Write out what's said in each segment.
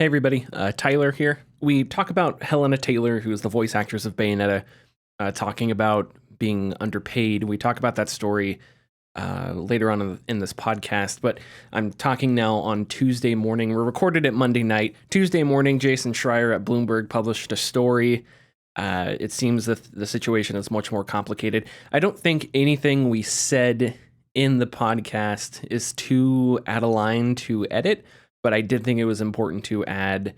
Hey everybody, Tyler here. We talk about Helena Taylor, who is the voice actress of Bayonetta, talking about being underpaid. We talk about that story later on in this podcast, but I'm talking now on Tuesday morning. We're recorded at Monday night. Tuesday morning, Jason Schreier at Bloomberg published a story. It seems that the situation is much more complicated. I don't think anything we said in the podcast is too out of line to edit, but I did think it was important to add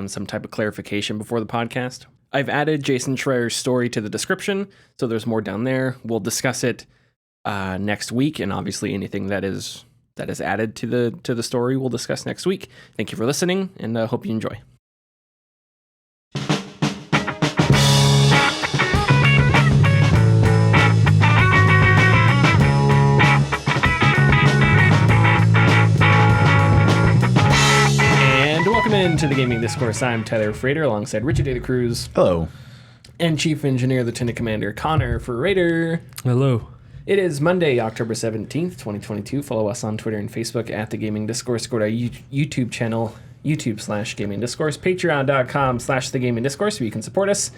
some type of clarification before the podcast. I've added Jason Schreier's story to the description, so there's more down there. We'll discuss it next week, and obviously anything that is added to the story we'll discuss next week. Thank you for listening, and hope you enjoy. Welcome into the Gaming Discourse. I'm Tyler Frater alongside Richard De La Cruz. Hello. And Chief Engineer Lieutenant Commander Connor Frater. Hello. It is Monday, October 17th, 2022. Follow us on Twitter and Facebook at the Gaming Discourse. Go to our YouTube channel, YouTube/Gaming Discourse, Patreon.com/the Gaming Discourse, where you can support us.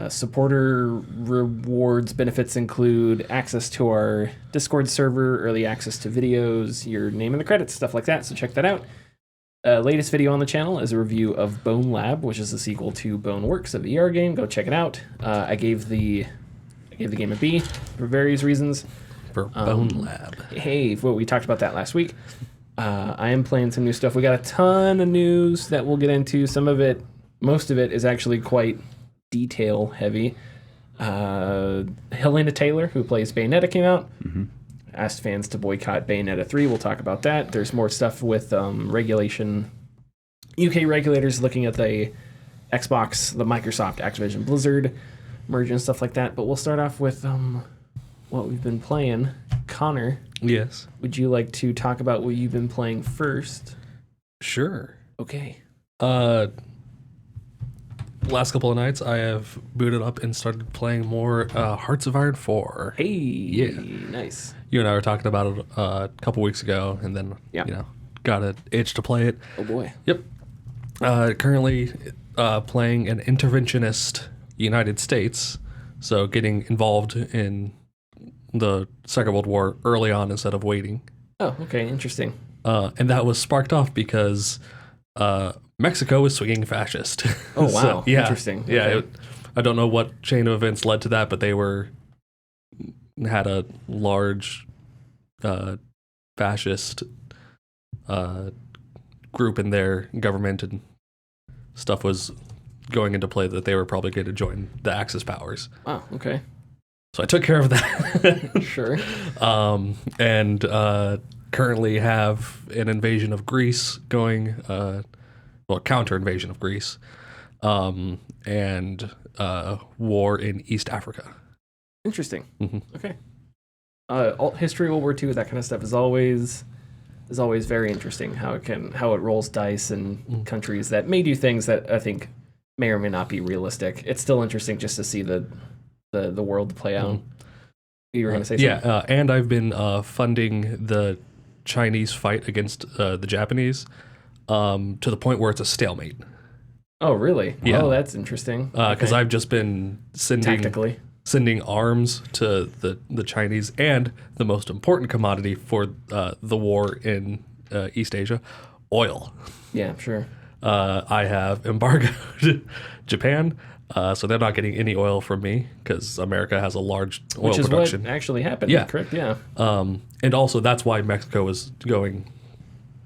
Supporter rewards benefits include access to our Discord server, early access to videos, your name in the credits, stuff like that. So check that out. Latest video on the channel is a review of Bone Lab, which is a sequel to Bone Works, a VR game. Go check it out. I gave the game a B for various reasons. For Bone Lab. Hey, well, we talked about that last week. I am playing some new stuff. We got a ton of news that we'll get into. Most of it is actually quite detail heavy. Helena Taylor, who plays Bayonetta, came out. Mm-hmm. Asked fans to boycott Bayonetta 3. We'll talk about that. There's more stuff with regulation. UK regulators looking at the Xbox, the Microsoft, Activision, Blizzard merge and stuff like that. But we'll start off with what we've been playing. Connor. Yes. Would you like to talk about what you've been playing first? Sure. Okay. Last couple of nights, I have booted up and started playing more Hearts of Iron 4. Hey, yeah, nice. You and I were talking about it a couple weeks ago, and then got an itch to play it. Oh boy. Yep. Currently playing an interventionist United States, so getting involved in the Second World War early on instead of waiting. Oh, okay, interesting. And that was sparked off because Mexico is swinging fascist. Oh, wow. So, yeah, interesting. Yeah, okay. I don't know what chain of events led to that, but they had a large fascist group in their government, and stuff was going into play that they were probably going to join the Axis powers. Wow, okay. So I took care of that. Sure. And currently have an invasion of Greece going, counter invasion of Greece, and war in East Africa. Interesting. Mm-hmm. Okay. History, World War II, that kind of stuff is always very interesting. How it rolls dice in countries that may do things that I think may or may not be realistic. It's still interesting just to see the world play out. Mm-hmm. You were going to say something? Yeah, and I've been funding the Chinese fight against the Japanese to the point where it's a stalemate. Oh, really? Yeah. Oh, that's interesting. Because I've just been sending arms to the Chinese, and the most important commodity for the war in East Asia, oil. Yeah, sure. I have embargoed Japan, so they're not getting any oil from me because America has a large oil production. Which is what actually happened, yeah. Correct? Yeah. And also that's why Mexico is going,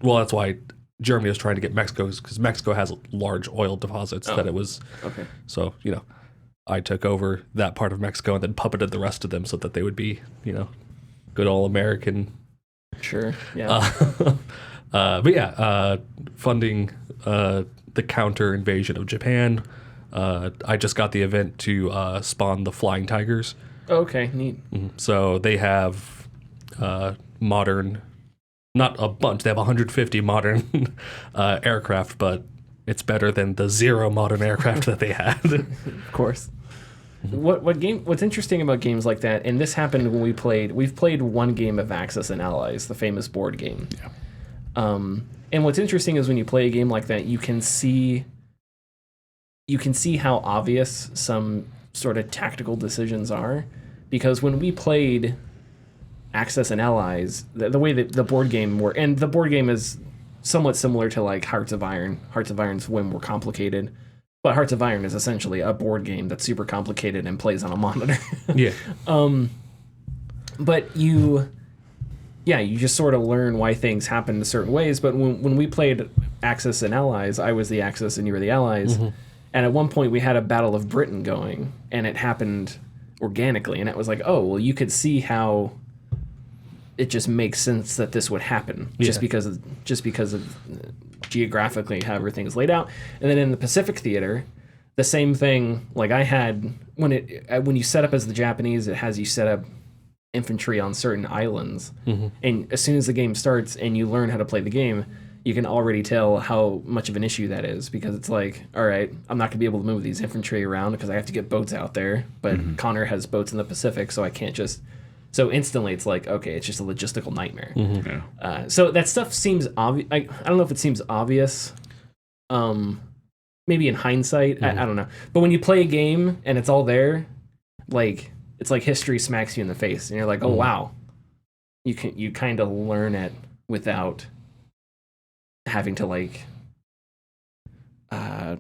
well, that's why Germany is trying to get Mexico, because Mexico has large oil deposits that it was. Okay. So, I took over that part of Mexico and then puppeted the rest of them so that they would be, good old American. Sure, yeah. But yeah, funding the counter invasion of Japan. I just got the event to spawn the Flying Tigers. Okay, neat. Mm-hmm. So they have modern, not a bunch, they have 150 modern aircraft, but it's better than the 0 modern aircraft that they had. Of course. What's interesting about games like that, and this happened when we've played one game of Axis and Allies, the famous board game. Yeah. And what's interesting is when you play a game like that, you can see how obvious some sort of tactical decisions are, because when we played Axis and Allies, the way that the board game worked, and the board game is somewhat similar to like Hearts of Iron. Hearts of Iron's way more complicated, but Hearts of Iron is essentially a board game that's super complicated and plays on a monitor. Yeah. But you just sort of learn why things happen in certain ways. But when we played Axis and Allies, I was the Axis and you were the Allies. Mm-hmm. And at one point we had a Battle of Britain going, and it happened organically. And it was like, oh, well, you could see how it just makes sense that this would happen just because of geographically how everything's laid out. And then in the Pacific Theater, the same thing. Like I had when you set up as the Japanese, it has you set up infantry on certain islands, mm-hmm. and as soon as the game starts and you learn how to play the game, you can already tell how much of an issue that is, because it's like, all right, I'm not gonna be able to move these infantry around because I have to get boats out there, but mm-hmm. Connor has boats in the Pacific, so I can't just. So instantly it's like, okay, it's just a logistical nightmare. Mm-hmm. Yeah. So that stuff seems obvious. I don't know if it seems obvious. Maybe in hindsight, mm-hmm. I don't know. But when you play a game and it's all there, like. It's like history smacks you in the face, and you're like, "Oh wow!" You kind of learn it without having to like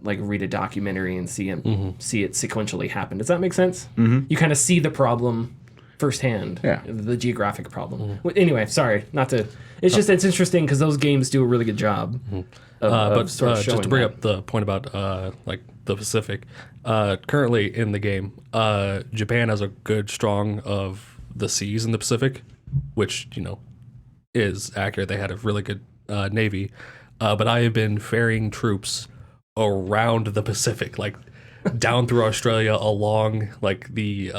read a documentary and see it sequentially happen. Does that make sense? Mm-hmm. You kind of see the problem firsthand. Yeah. The geographic problem. Mm-hmm. Well, anyway, sorry, not to. It's just it's interesting because those games do a really good job. Mm-hmm. But just to bring up the point about like the Pacific, currently in the game, Japan has a good strong of the seas in the Pacific, which is accurate. They had a really good navy, but I have been ferrying troops around the Pacific, like down through Australia, along like the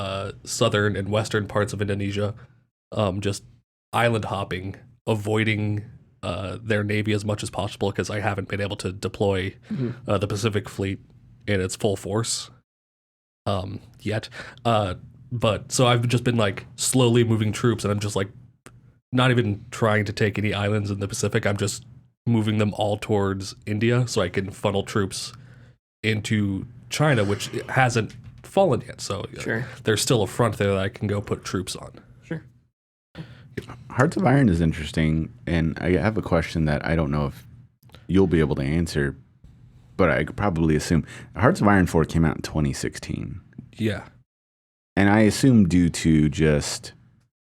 southern and western parts of Indonesia, just island hopping, avoiding their navy as much as possible because I haven't been able to deploy the Pacific Fleet in its full force yet. But so I've just been like slowly moving troops, and I'm just like not even trying to take any islands in the Pacific. I'm just moving them all towards India so I can funnel troops into China, which hasn't fallen yet. So sure. There's still a front there that I can go put troops on. Sure. Hearts of Iron is interesting, and I have a question that I don't know if you'll be able to answer, but I could probably assume. Hearts of Iron 4 came out in 2016. Yeah. And I assume due to just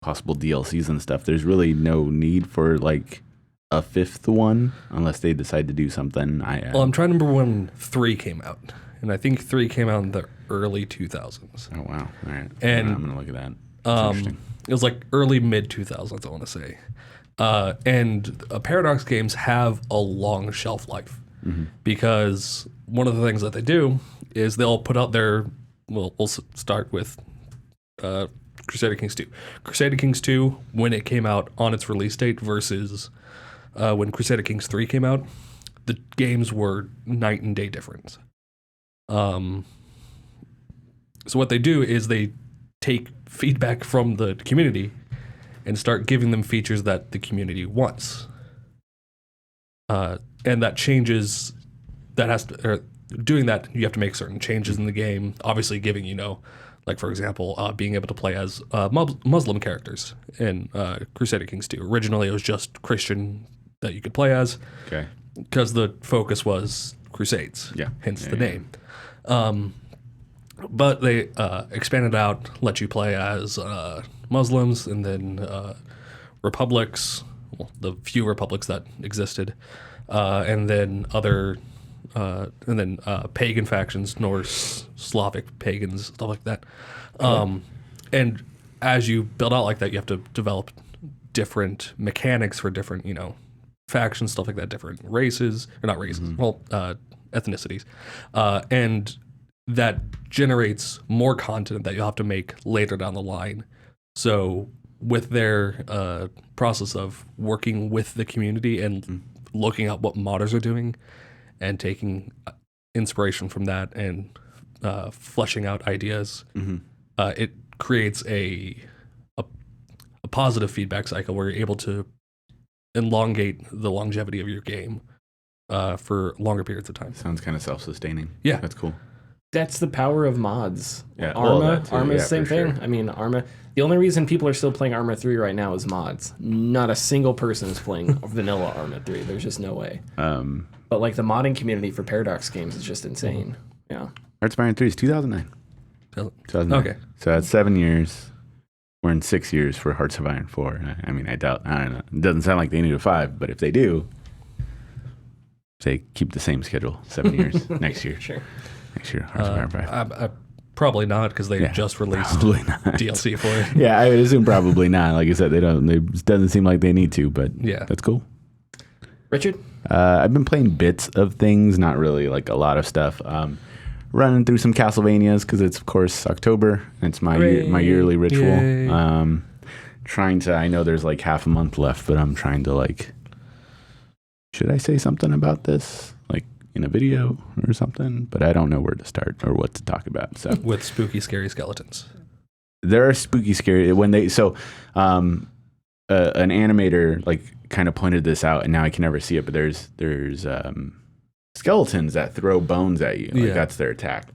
possible DLCs and stuff, there's really no need for like a fifth one unless they decide to do something. Well, I'm trying to remember when 3 came out, and I think 3 came out in the early 2000s. Oh, wow. All right. And I'm going to look at that. That's interesting. It was like early mid-2000s, I want to say. And Paradox games have a long shelf life because one of the things that they do is they'll put out their, well, we'll start with Crusader Kings 2. Crusader Kings 2, when it came out on its release date versus when Crusader Kings 3 came out, the games were night and day difference. So what they do is they take feedback from the community and start giving them features that the community wants. And that changes, doing that, you have to make certain changes in the game, obviously giving, like for example, being able to play as Muslim characters in Crusader Kings 2. Originally it was just Christian that you could play as, okay, because the focus was Crusades, hence the name. But they expanded out, let you play as Muslims, and then republics, well, the few republics that existed, and then other, pagan factions, Norse, Slavic pagans, stuff like that. And as you build out like that, you have to develop different mechanics for different, factions, stuff like that, different races, or not races, ethnicities, and that generates more content that you'll have to make later down the line. So with their process of working with the community and looking at what modders are doing and taking inspiration from that and fleshing out ideas, it creates a positive feedback cycle where you're able to elongate the longevity of your game for longer periods of time. Sounds kind of self-sustaining. Yeah. That's cool. That's the power of mods. Yeah, well, Arma, that too. Arma's Yeah, the same for thing. sure. I mean, Arma. The only reason people are still playing Arma 3 right now is mods. Not a single person is playing vanilla Arma 3. There's just no way. But like the modding community for Paradox games is just insane. Yeah. Hearts of Iron 3 is 2009. 2009. Okay. So that's 7 years. We're in 6 years for Hearts of Iron 4. I mean, I don't know. It doesn't sound like they need a 5, but if they do, say keep the same schedule, 7 years next year. Sure. Next year, Hearts of Iron 5. Probably not, because they Yeah, just released Probably not. DLC for it. Yeah, I would assume probably not. Like I said, it doesn't seem like they need to, but Yeah. that's cool. Richard? I've been playing bits of things, not really like a lot of stuff. Running through some Castlevanias because it's of course October. It's my yearly ritual. Yay. I know there's like half a month left, but I'm trying to like, should I say something about this like in a video or something? But I don't know where to start or what to talk about. So With spooky, scary skeletons. there are spooky, scary when they an animator like kind of pointed this out, and now I can never see it. But there's skeletons that throw bones at you. Like Yeah. that's their attack.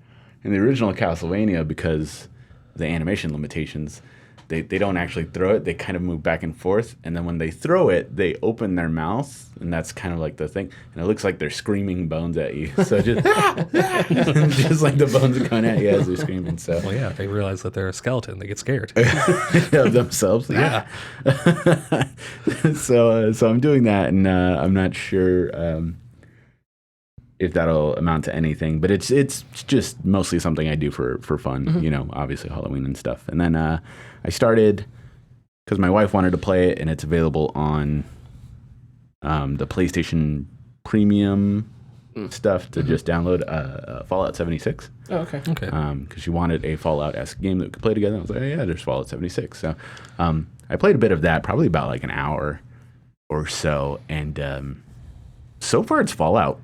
In the original Castlevania, because of the animation limitations, they don't actually throw it. They kind of move back and forth, and then when they throw it, they open their mouth, and that's kind of like the thing. And it looks like they're screaming bones at you. So just just like the bones are coming at you as they're screaming. So Well, yeah, they realize that they're a skeleton. They get scared. of themselves. Yeah. So I'm doing that, and I'm not sure if that'll amount to anything, but it's just mostly something I do for fun. You know, obviously Halloween and stuff. And then I started because my wife wanted to play it, and it's available on the PlayStation Premium stuff to just download Fallout 76. Oh, okay. Okay. Because she wanted a Fallout-esque game that we could play together. I was like, oh, yeah, there's Fallout 76. So I played a bit of that, probably about like an hour or so. And so far it's Fallout.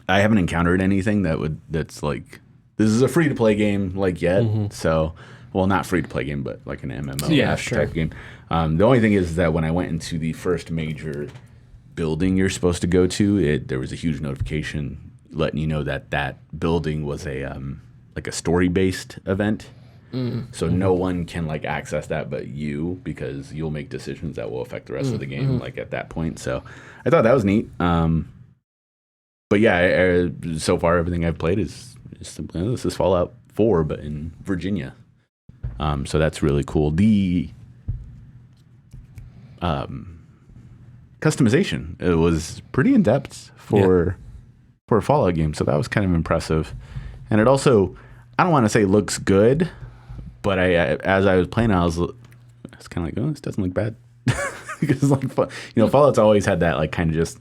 I haven't encountered anything that's like, this is a free-to-play game like yet. So, well, not free-to-play game, but like an MMO type game. The only thing is that when I went into the first major building you're supposed to go to, there was a huge notification letting you know that building was a like a story-based event. So no one can like access that but you, because you'll make decisions that will affect the rest of the game like at that point. So I thought that was neat. But yeah, so far everything I've played is simply, this is Fallout 4 but in Virginia. So that's really cool. The customization, it was pretty in depth for a Fallout game, so that was kind of impressive. And it also, I don't want to say looks good, but as I was playing, I was kind of like, oh, this doesn't look bad. Because like, Fallout's always had that like kind of just,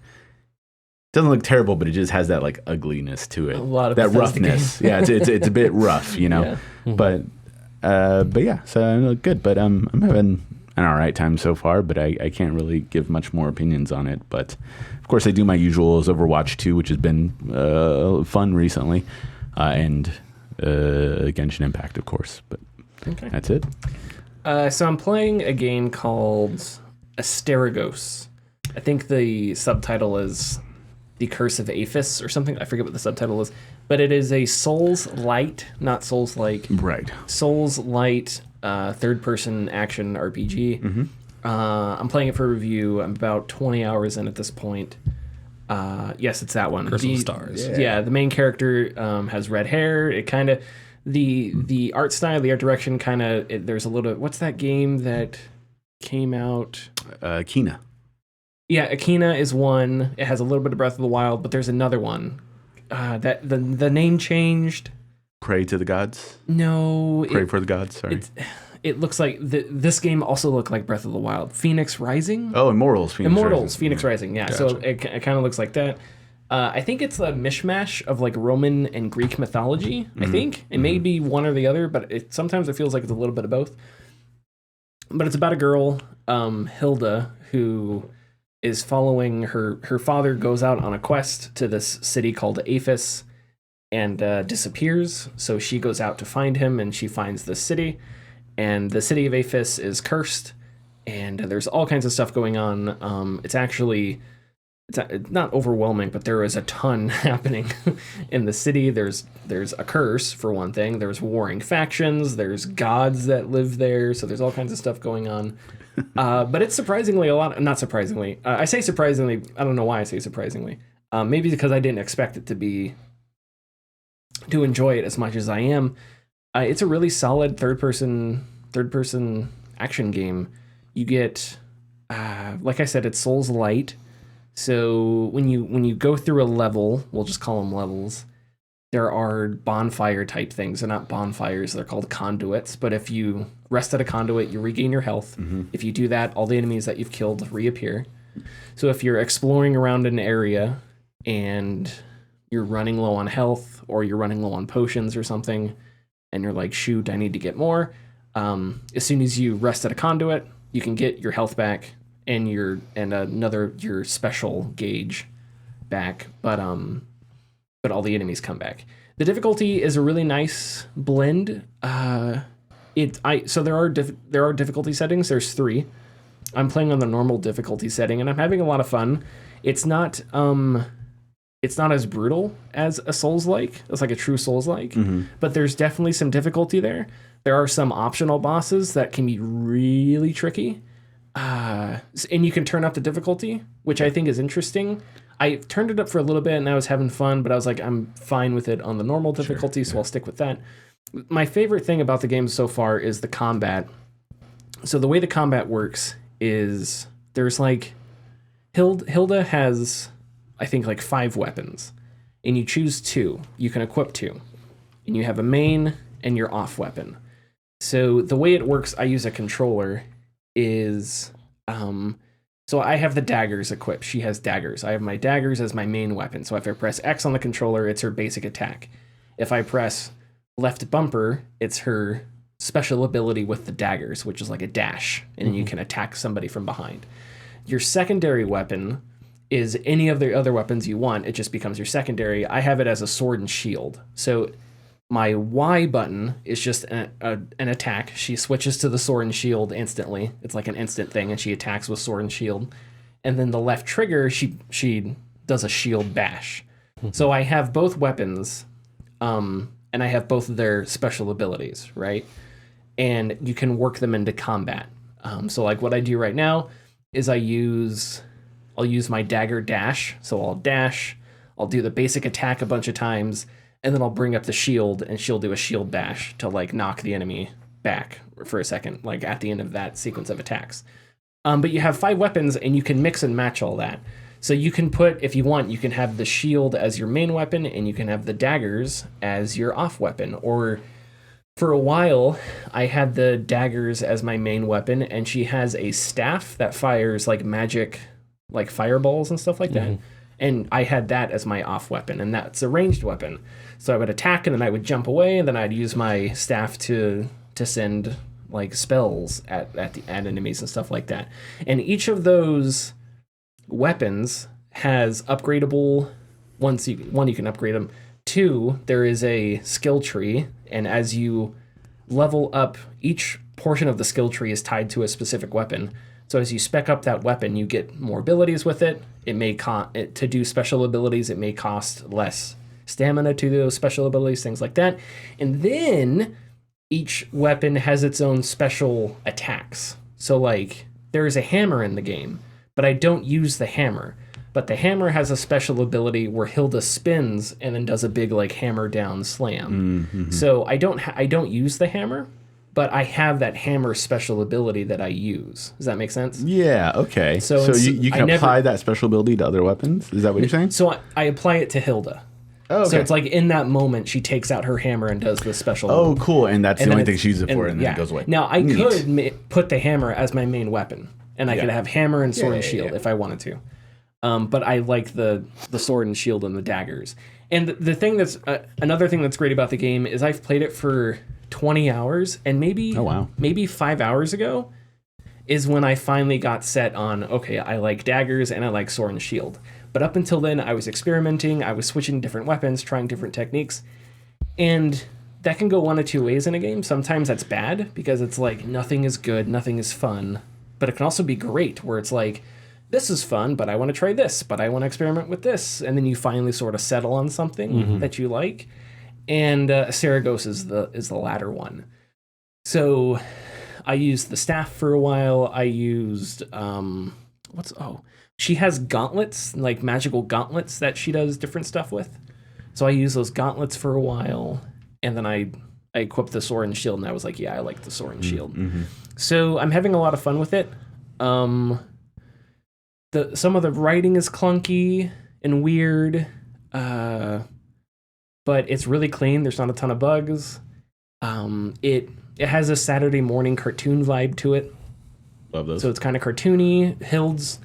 doesn't look terrible, but it just has that like ugliness to it, A lot of that Bethesda roughness. Yeah, it's a bit rough, Yeah. But yeah, so I look good. But I'm having an all right time so far. But I can't really give much more opinions on it. But of course, I do my usuals: Overwatch 2, which has been fun recently, and Genshin Impact, of course. But that's it. So I'm playing a game called Asterigos. I think the subtitle is The Curse of Aphis or something. I forget what the subtitle is. But it is a Souls-light, not Souls-like. Right. Souls-light third-person action RPG. I'm playing it for review. I'm about 20 hours in at this point. Yes, it's that one. Curse of the Stars. Yeah, the main character has red hair. It kind of... The art style, the art direction kind of... There's a little... What's that game that came out? Kina. Yeah, Akina is one. It has a little bit of Breath of the Wild, but there's another one. That the name changed. Pray to the gods. No, Pray for the gods. Sorry. it looks like this game also looked like Breath of the Wild. Phoenix Rising. Oh, Immortals. Phoenix Rising. Yeah, so it kind of looks like that. I think it's a mishmash of like Roman and Greek mythology. I think it may be one or the other, but sometimes it feels like it's a little bit of both. But it's about a girl, Hilda, who is following her father goes out on a quest to this city called Aphis and disappears. So she goes out to find him, and she finds the city, and the city of Aphis is cursed, and there's all kinds of stuff going on. It's actually it's not overwhelming, but there is a ton happening in the city. There's a curse for one thing. There's warring factions. There's gods that live there. So there's all kinds of stuff going on. But it's surprisingly a lot. Not surprisingly. I say surprisingly. I don't know why I say surprisingly. Maybe because I didn't expect it to enjoy it as much as I am. It's a really solid third person action game. You get, like I said, it's Souls light. So when you go through a level, we'll just call them levels. There are bonfire type things. They're not bonfires. They're called conduits. But if you rest at a conduit, you regain your health. Mm-hmm. If you do that, all the enemies that you've killed reappear. So if you're exploring around an area and you're running low on health or you're running low on potions or something, and you're like, shoot, I need to get more. As soon as you rest at a conduit, you can get your health back and your special gauge back, but all the enemies come back. The difficulty is a really nice blend. So there are difficulty settings. There's 3. I'm playing on the normal difficulty setting, and I'm having a lot of fun. It's not as brutal as a Souls-like. It's like a true Souls-like, but there's definitely some difficulty there. There are some optional bosses that can be really tricky, and you can turn up the difficulty, which I think is interesting. I turned it up for a little bit, and I was having fun, but I was like, I'm fine with it on the normal difficulty, so I'll stick with that. My favorite thing about the game so far is the combat. So the way the combat works is there's like Hilda has, I think, like 5 weapons, and you choose 2. You can equip 2, and you have a main and your off weapon. So the way it works, I use a controller, is so I have the daggers equipped. She has daggers. I have my daggers as my main weapon. So if I press X on the controller, it's her basic attack. If I press left bumper, it's her special ability with the daggers, which is like a dash, and you can attack somebody from behind. Your secondary weapon is any of the other weapons you want. It just becomes your secondary. I have it as a sword and shield. So my Y button is just an attack. She switches to the sword and shield instantly. It's like an instant thing, and she attacks with sword and shield. And then the left trigger, she does a shield bash. So I have both weapons, and I have both of their special abilities, right? And you can work them into combat. So like what I do right now is I'll use my dagger dash. So I'll dash, I'll do the basic attack a bunch of times, and then I'll bring up the shield, and she'll do a shield bash to like knock the enemy back for a second, like at the end of that sequence of attacks. But you have 5 weapons, and you can mix and match all that. So you can put, if you want, you can have the shield as your main weapon, and you can have the daggers as your off weapon. Or for a while, I had the daggers as my main weapon, and she has a staff that fires like magic, like fireballs and stuff like that. And I had that as my off weapon, and that's a ranged weapon. So I would attack, and then I would jump away, and then I'd use my staff to send like spells at enemies and stuff like that. And each of those weapons has upgradable. One, you can upgrade them. 2, there is a skill tree, and as you level up, each portion of the skill tree is tied to a specific weapon. So as you spec up that weapon, you get more abilities with it. It may to do special abilities, it may cost less stamina to those special abilities, things like that. And then each weapon has its own special attacks. So like there is a hammer in the game, but I don't use the hammer. But the hammer has a special ability where Hilda spins and then does a big like hammer down slam. So I don't use the hammer, but I have that hammer special ability that I use. Does that make sense? Yeah, okay. So you can apply that special ability to other weapons? Is that what you're saying? So I apply it to Hilda. Oh, okay. So it's like in that moment, she takes out her hammer and does the special. Oh, cool. And that's the only thing she uses it for, and then it goes away. Now, I could put the hammer as my main weapon, and I could have hammer and sword and shield if I wanted to. But I like the sword and shield and the daggers. And the thing that's another thing that's great about the game is I've played it for 20 hours, and maybe 5 hours ago is when I finally got set on, okay, I like daggers and I like sword and shield. But up until then, I was experimenting, I was switching different weapons, trying different techniques, and that can go one of 2 ways in a game. Sometimes that's bad, because it's like nothing is good, nothing is fun, but it can also be great, where it's like this is fun, but I want to try this, but I want to experiment with this. And then you finally sort of settle on something that you like. And Saragos is the latter one. So I used the staff for a while. I used, she has gauntlets, like magical gauntlets that she does different stuff with. So I used those gauntlets for a while. And then I equipped the sword and shield, and I was like, yeah, I like the sword and shield. So I'm having a lot of fun with it. Some of the writing is clunky and weird, but it's really clean. There's not a ton of bugs. It has a Saturday morning cartoon vibe to it. Love those. So it's kind of cartoony. Hild's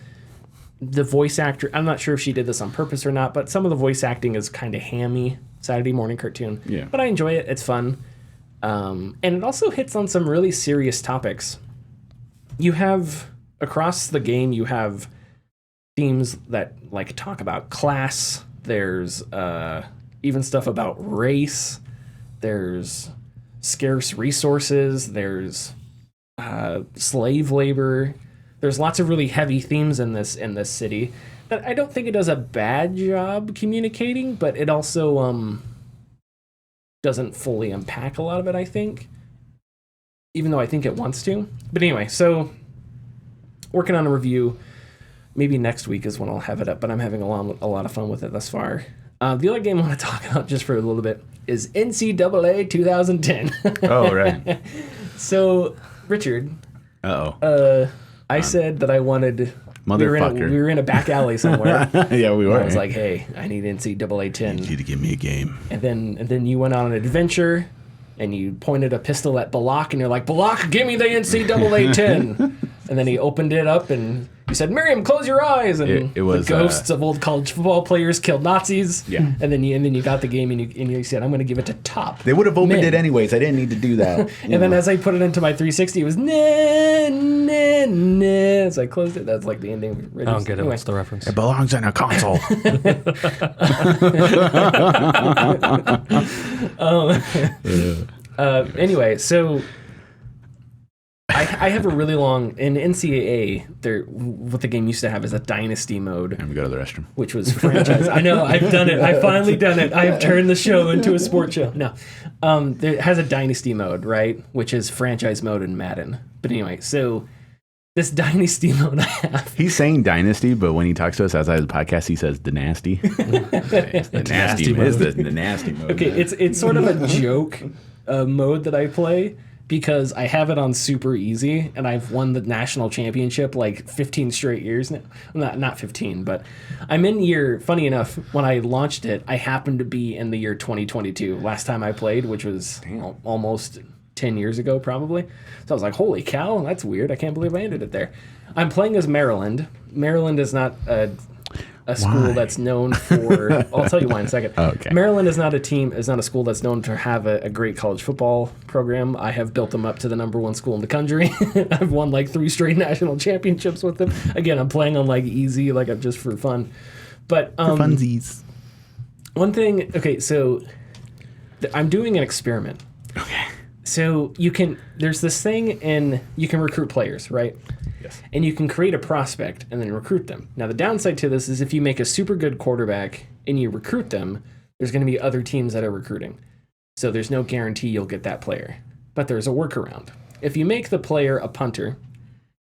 the voice actor. I'm not sure if she did this on purpose or not, but some of the voice acting is kind of hammy. Saturday morning cartoon. Yeah. But I enjoy it. It's fun. And it also hits on some really serious topics. You have across the game, you have themes that like talk about class. There's even stuff about race. There's scarce resources. There's slave labor. There's lots of really heavy themes in this city that I don't think it does a bad job communicating, but it also doesn't fully unpack a lot of it, I think, even though I think it wants to. But anyway, so working on a review. Maybe next week is when I'll have it up, but I'm having a lot of fun with it thus far. The other game I want to talk about just for a little bit is NCAA 2010. Oh, right. So, Richard. Uh-oh. I said that I wanted... Motherfucker. We were in a back alley somewhere. Yeah, we were. I was like, hey, I need NCAA 10. I need you to give me a game. And then you went on an adventure, and you pointed a pistol at Balak, and you're like, Balak, give me the NCAA 10. And then he opened it up, and you said, Miriam, close your eyes. And it was, the ghosts of old college football players killed Nazis. Yeah. And then you got the game, and you said, I'm going to give it to top. They would have opened men. it anyways. I didn't need to do that. And then as I put it into my 360, it was nah, nah, nah. As I closed it, that's like the ending. I don't get it. What's the reference? It belongs in a console. Anyway, so I have a really long in NCAA. What the game used to have is a dynasty mode. Let me go to the restroom. Which was franchise. I know, I've done it. I've finally done it. I have turned the show into a sports show. No, it has a dynasty mode, right? Which is franchise mode in Madden. But anyway, so this dynasty mode I have. He's saying dynasty, but when he talks to us outside of the podcast, he says dynasty. The nasty mode. It's the nasty mode. Okay, man. it's sort of a joke mode that I play. Because I have it on super easy, and I've won the national championship like 15 straight years now. Not 15, but I'm in year, funny enough, when I launched it, I happened to be in the year 2022, last time I played, which was almost 10 years ago, probably. So I was like, holy cow, that's weird. I can't believe I ended it there. I'm playing as Maryland. Maryland is not a school that's known for... I'll tell you why in a second. Oh, okay. Maryland is not a school that's known to have a great college football program. I have built them up to the -- school in the country. I've won like 3 straight national championships with them. Again, I'm playing on like easy, like I'm just for fun. But for funsies. One thing, okay, so I'm doing an experiment. Okay. So there's this thing you can recruit players, right? Yes. And you can create a prospect and then recruit them. Now, the downside to this is if you make a super good quarterback and you recruit them, there's going to be other teams that are recruiting. So there's no guarantee you'll get that player. But there's a workaround. If you make the player a punter,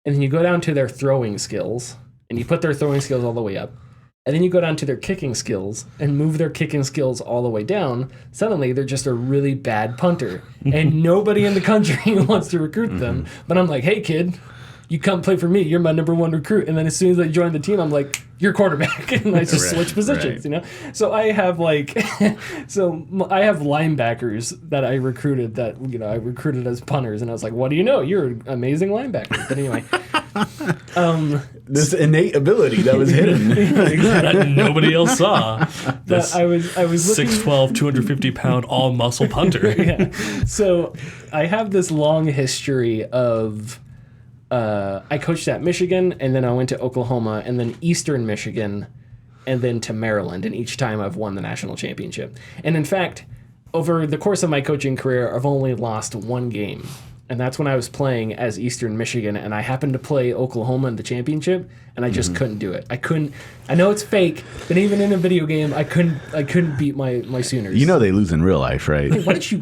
and then you go down to their throwing skills, and you put their throwing skills all the way up, and then you go down to their kicking skills and move their kicking skills all the way down, suddenly they're just a really bad punter. And nobody in the country wants to recruit them. But I'm like, hey, kid, you come play for me. You're my #1 recruit. And then as soon as I join the team, I'm like, you're quarterback. And I just switch positions, you know? So I have I have linebackers that I recruited I recruited as punters. And I was like, what do you know? You're an amazing linebacker. But anyway. This innate ability that was hidden. That nobody else saw. That I was looking... 6'12", 250-pound all-muscle punter. Yeah. So I have this long history of... I coached at Michigan, and then I went to Oklahoma, and then Eastern Michigan, and then to Maryland. And each time I've won the national championship. And in fact, over the course of my coaching career, I've only lost 1 game. and that's when I was playing as Eastern Michigan, and I happened to play Oklahoma in the championship, and I just couldn't do it. I couldn't. I know it's fake, but even in a video game, I couldn't beat my Sooners. You know they lose in real life, right? Hey, why did you?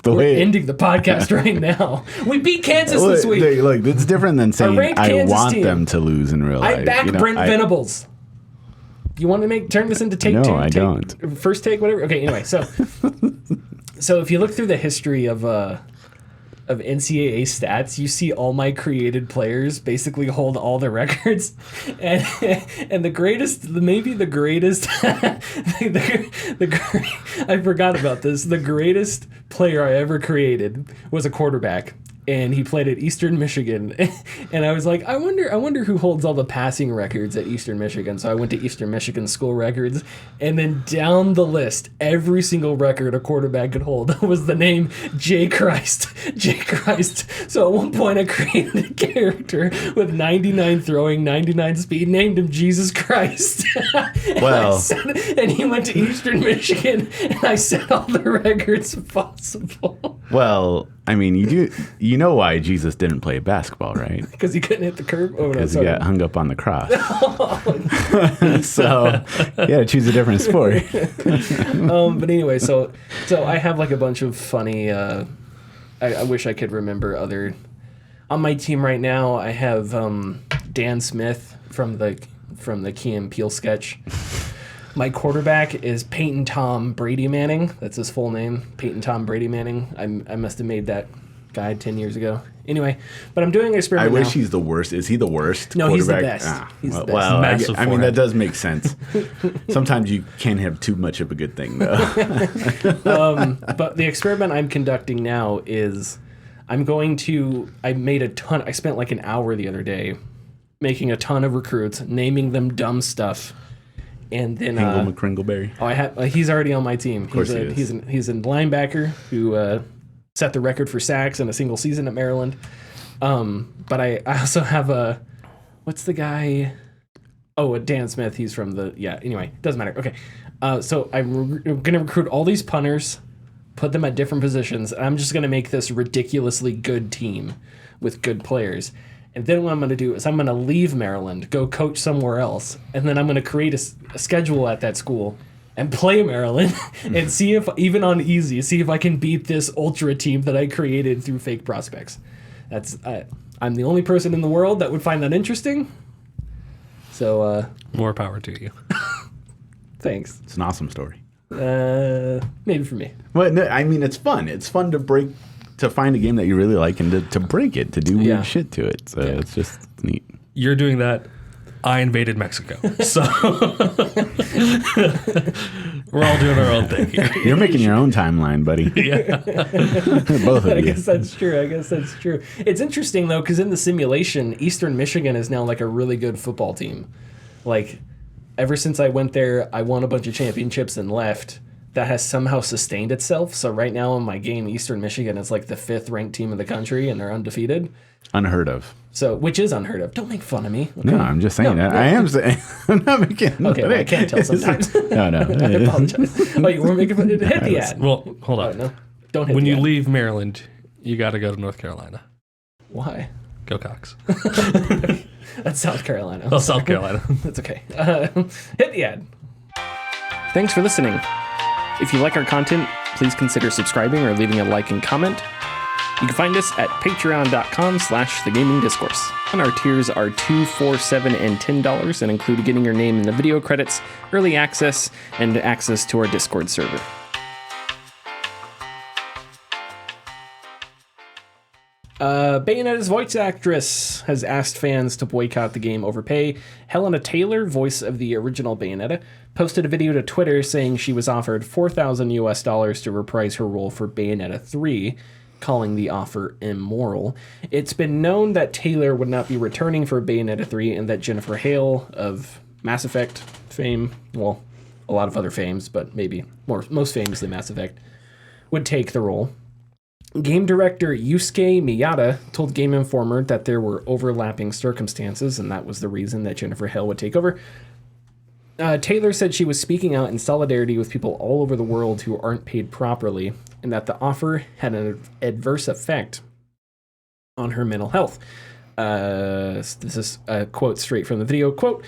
We're ending the podcast right now. We beat Kansas this week. Look, it's different than saying I want them to lose in real life. I back Brent Venables. You want to turn this into take two? No, I don't. First take, whatever. Okay, anyway, so if you look through the history of NCAA stats, you see all my created players basically hold all the records, and the greatest, I forgot about this. The greatest player I ever created was a quarterback, and he played at Eastern Michigan. And I was like, I wonder who holds all the passing records at Eastern Michigan. So I went to Eastern Michigan school records, and then down the list, every single record a quarterback could hold was the name J. Christ. So at one point I created a character with 99 throwing, 99 speed, named him Jesus Christ. Well, and he went to Eastern Michigan, and I set all the records possible. Well, I mean, you know why Jesus didn't play basketball, right? Because he couldn't hit the curve? Oh, because he got hung up on the cross. So you had to choose a different sport. But anyway, so I have like a bunch of funny, I wish I could remember other, on my team right now, I have Dan Smith from the Key and Peele sketch. My quarterback is Peyton Tom Brady Manning. That's his full name, Peyton Tom Brady Manning. I must have made that guy 10 years ago. Anyway, but I'm doing an experiment I wish now. he's the worst. Is he the worst No, quarterback? he's the best. He's the best. Well, I mean, that forehead. does make sense. Sometimes you can't have too much of a good thing, though. But the experiment I'm conducting now is I spent like an hour the other day making a ton of recruits, naming them dumb stuff. And then Hingle McCringleberry. He's already on my team. Of course he is. He's a linebacker who set the record for sacks in a single season at Maryland. But I also have what's the guy? Oh, Dan Smith. He's from anyway, doesn't matter. Okay. So I'm going to recruit all these punters, put them at different positions, and I'm just going to make this ridiculously good team with good players. And then what I'm going to do is I'm going to leave Maryland, go coach somewhere else, and then I'm going to create a schedule at that school and play Maryland and see if, even on easy, see if I can beat this ultra team that I created through fake prospects. I'm the only person in the world that would find that interesting. So more power to you. Thanks. It's an awesome story. Maybe for me. Well, no, I mean, it's fun. It's fun to find a game that you really like and to break it, to do weird shit to it. So it's neat. You're doing that. I invaded Mexico. So we're all doing our own thing here. You're making your own timeline, buddy. Yeah. Both of you. I guess that's true. It's interesting, though, because in the simulation, Eastern Michigan is now like a really good football team. Like, ever since I went there, I won a bunch of championships and left. That has somehow sustained itself. So right now in my game, Eastern Michigan is like the 5th ranked team in the country, and they're undefeated. Unheard of. So, which is unheard of. Don't make fun of me. Okay? No, I'm just saying that. I am saying. I'm not making. Okay, well, I can't tell sometimes. No. I apologize. Oh, you were making fun. Hit the ad. Well, hold on. No, don't hit When the you ad. leave Maryland, you got to go to North Carolina. Why? Go Cox. That's South Carolina. Oh, South Carolina. That's okay. Hit the ad. Thanks for listening. If you like our content, please consider subscribing or leaving a like and comment. You can find us at patreon.com/thegamingdiscourse. And our tiers are $2, $4, $7, and $10 and include getting your name in the video credits, early access, and access to our Discord server. Bayonetta's voice actress has asked fans to boycott the game over pay. Helena Taylor, voice of the original Bayonetta, posted a video to Twitter saying she was offered $4,000 to reprise her role for Bayonetta 3, calling the offer immoral. It's been known that Taylor would not be returning for Bayonetta 3 and that Jennifer Hale of Mass Effect fame, well, a lot of other fames, but maybe most famously Mass Effect, would take the role. Game director Yusuke Miyata told Game Informer that there were overlapping circumstances, and that was the reason that Jennifer Hale would take over. Taylor said she was speaking out in solidarity with people all over the world who aren't paid properly, and that the offer had an adverse effect on her mental health. This is a quote straight from the video. Quote,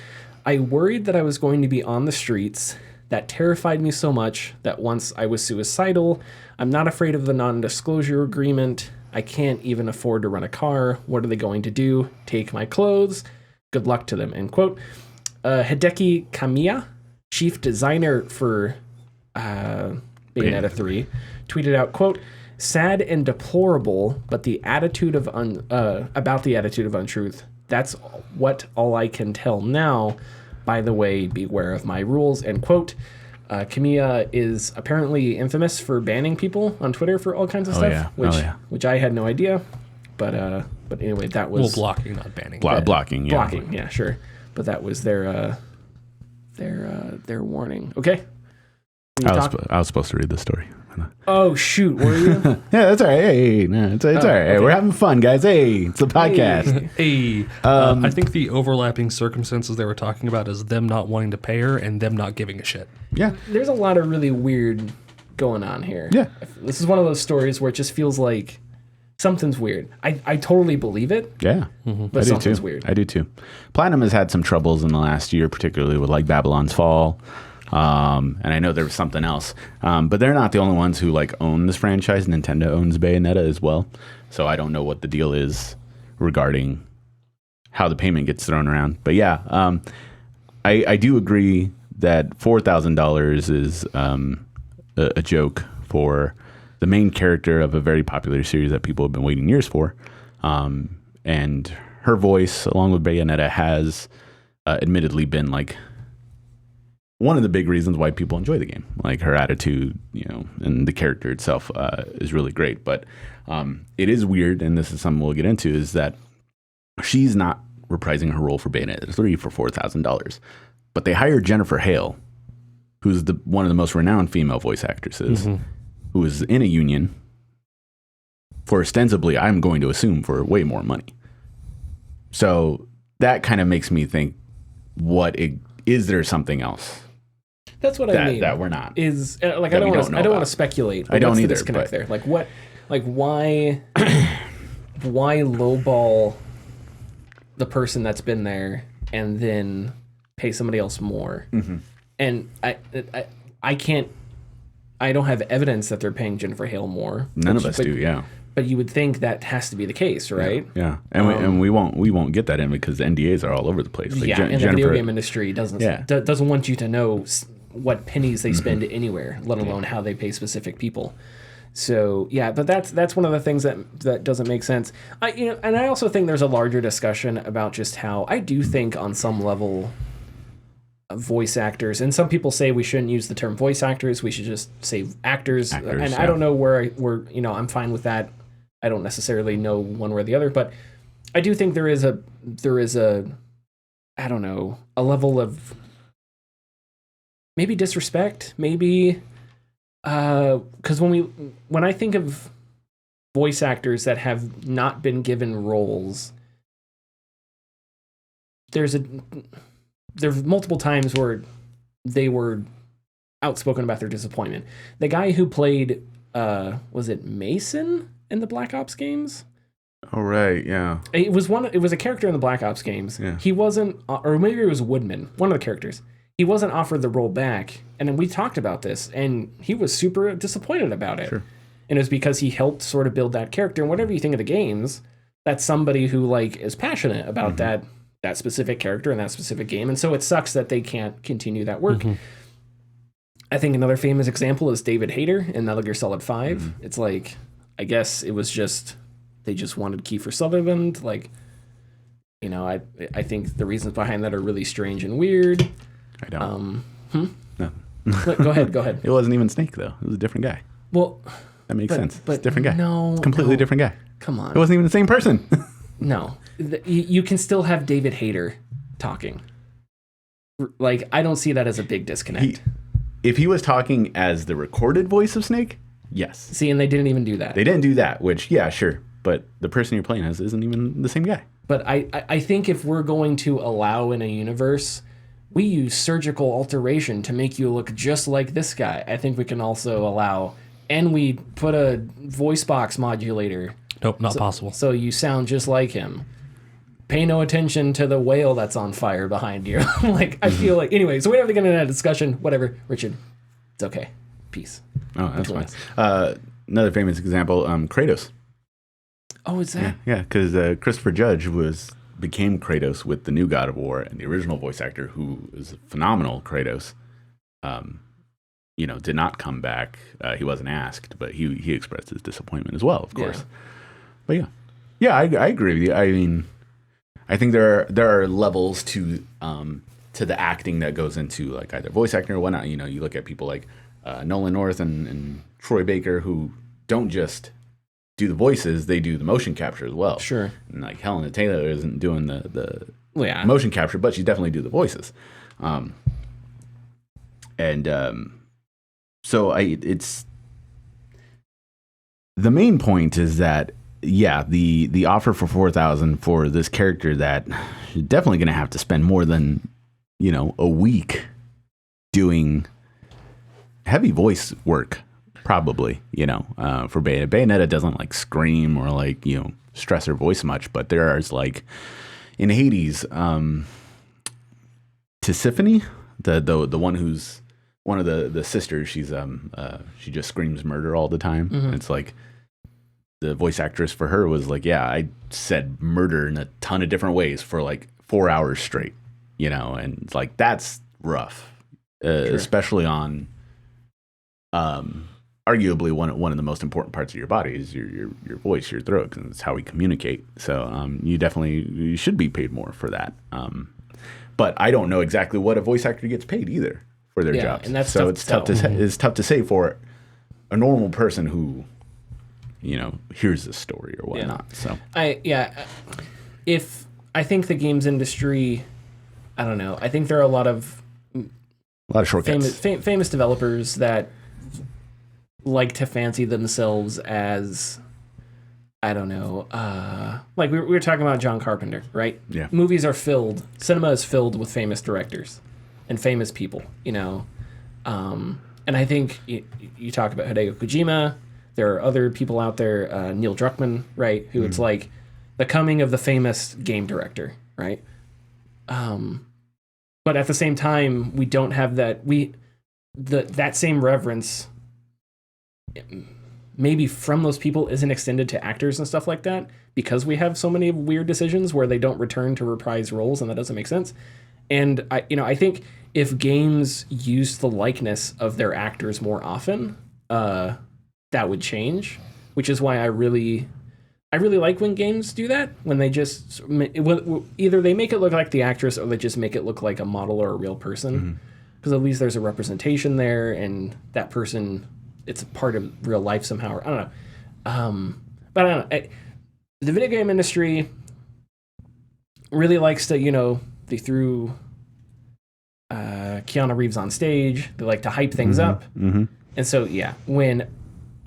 "I worried that I was going to be on the streets. That terrified me so much that once I was suicidal. I'm not afraid of the non-disclosure agreement. I can't even afford to rent a car. What are they going to do? Take my clothes? Good luck to them," end quote. Hideki Kamiya, chief designer for Bayonetta 3, tweeted out, quote, "Sad and deplorable, but the attitude of about the attitude of untruth. That's what all I can tell now. By the way, beware of my rules," end quote. Kamiya is apparently infamous for banning people on Twitter for all kinds of stuff, which I had no idea. But anyway, that was blocking, not banning. Blocking, yeah. Blocking, yeah, sure. But that was their warning. Okay. I was supposed to read this story. Oh shoot, were you? Yeah, that's all right. Hey, no, it's all right. Okay. We're having fun, guys. Hey, it's a podcast. Hey, I think the overlapping circumstances they were talking about is them not wanting to pay her and them not giving a shit. Yeah, there's a lot of really weird going on here. Yeah, this is one of those stories where it just feels like something's weird. I totally believe it. Yeah, but something's weird. I do too. Platinum has had some troubles in the last year, particularly with like Babylon's Fall. And I know there was something else, but they're not the only ones who like own this franchise. Nintendo owns Bayonetta as well, so I don't know what the deal is regarding how the payment gets thrown around. But yeah, I do agree that $4,000 is a joke for the main character of a very popular series that people have been waiting years for, and her voice, along with Bayonetta, has admittedly been like one of the big reasons why people enjoy the game. Like her attitude, and the character itself is really great. But it is weird, and this is something we'll get into, is that she's not reprising her role for Bayonetta 3 for $4,000. But they hired Jennifer Hale, who's one of the most renowned female voice actresses, who is in a union for ostensibly, I'm going to assume, for way more money. So that kind of makes me think, is there something else? That's what I mean. That we're not. Is like I don't want to speculate. I don't what's either. The disconnect there. Like what? Like why? Why lowball the person that's been there and then pay somebody else more? Mm-hmm. And I can't. I don't have evidence that they're paying Jennifer Hale more. None of us do. Yeah. But you would think that has to be the case, right? Yeah. And we won't get that in because NDAs are all over the place. Like and the video game industry doesn't want you to know what pennies they spend anywhere, let alone how they pay specific people. So yeah, but that's one of the things that doesn't make sense. And I also think there's a larger discussion about just how I do think on some level voice actors, and some people say we shouldn't use the term voice actors, we should just say actors. And I don't know where I'm fine with that. I don't necessarily know one way or the other, but I do think there is a I don't know, a level of maybe disrespect, maybe because when I think of voice actors that have not been given roles, there's multiple times where they were outspoken about their disappointment. The guy who played was it Mason in the Black Ops games? Oh right, yeah. It was a character in the Black Ops games. Yeah. He wasn't, or maybe it was Woodman, one of the characters. He wasn't offered the role back, and then we talked about this, and he was super disappointed about it. Sure. And it was because he helped sort of build that character. And whatever you think of the games, that's somebody who like is passionate about that specific character in that specific game, and so it sucks that they can't continue that work. I think another famous example is David Hayter in Metal Gear Solid 5. It's like, I guess it was just they just wanted Kiefer Sutherland. Like, I think the reasons behind that are really strange and weird. I don't. No. Go ahead. It wasn't even Snake though. It was a different guy. Well, that makes sense. But it's a different guy. No, it's a completely different guy. Come on. It wasn't even the same person. No, you can still have David Hayter talking. Like, I don't see that as a big disconnect. If he was talking as the recorded voice of Snake, yes. See, and they didn't even do that. They didn't do that, which, yeah, sure. But the person you're playing as isn't even the same guy. But I think if we're going to allow in a universe, we use surgical alteration to make you look just like this guy. I think we can also allow and we put a voice box modulator. Nope, not possible. So you sound just like him. Pay no attention to the whale that's on fire behind you. Like, I feel like... Anyway, so we don't have to get into that discussion. Whatever. Richard, it's okay. Peace. Oh, that's fine. Another famous example, Kratos. Oh, is that? Yeah, because Christopher Judge became Kratos with the new God of War, and the original voice actor, who is a phenomenal Kratos, did not come back. He wasn't asked, but he expressed his disappointment as well, of course. Yeah. But I agree with you. I mean, I think there are levels to the acting that goes into like either voice acting or whatnot. You know, you look at people like Nolan North and Troy Baker, who don't just do the voices, they do the motion capture as well. Sure. And like Helena Taylor isn't doing the motion capture, but she definitely do the voices. So it's the main point is that the offer for $4,000 for this character that you're definitely going to have to spend more than a week doing heavy voice work, probably. For Bayonetta. Bayonetta doesn't like scream or like stress her voice much, but there's like in Hades, Tisiphone, the one who's one of the sisters, she just screams murder all the time. Mm-hmm. It's like the voice actress for her was like, I said murder in a ton of different ways for like 4 hours straight, and it's like, that's rough, sure. Especially on, arguably one of the most important parts of your body is your voice, your throat, because it's how we communicate. So you should be paid more for that. But I don't know exactly what a voice actor gets paid either for their jobs. And that's so it's tough to say for a normal person who hears this story or whatnot. So if I think the games industry, I don't know. I think there are a lot of shortcuts. Famous developers that like to fancy themselves as, I don't know, like we were talking about John Carpenter, right? Yeah. Cinema is filled with famous directors and famous people, and I think you talk about Hideo Kojima. There are other people out there, Neil Druckmann, right? Who it's like the coming of the famous game director, right? But at the same time, we don't have that. That same reverence, maybe from those people, isn't extended to actors and stuff like that, because we have so many weird decisions where they don't return to reprise roles, and that doesn't make sense. And I think if games used the likeness of their actors more often, that would change, which is why I really like when games do that, when they just either they make it look like the actress or they just make it look like a model or a real person, because at least there's a representation there, and that person, it's a part of real life somehow. I don't know, but I don't know. The video game industry really likes to, they threw Keanu Reeves on stage. They like to hype things up, and so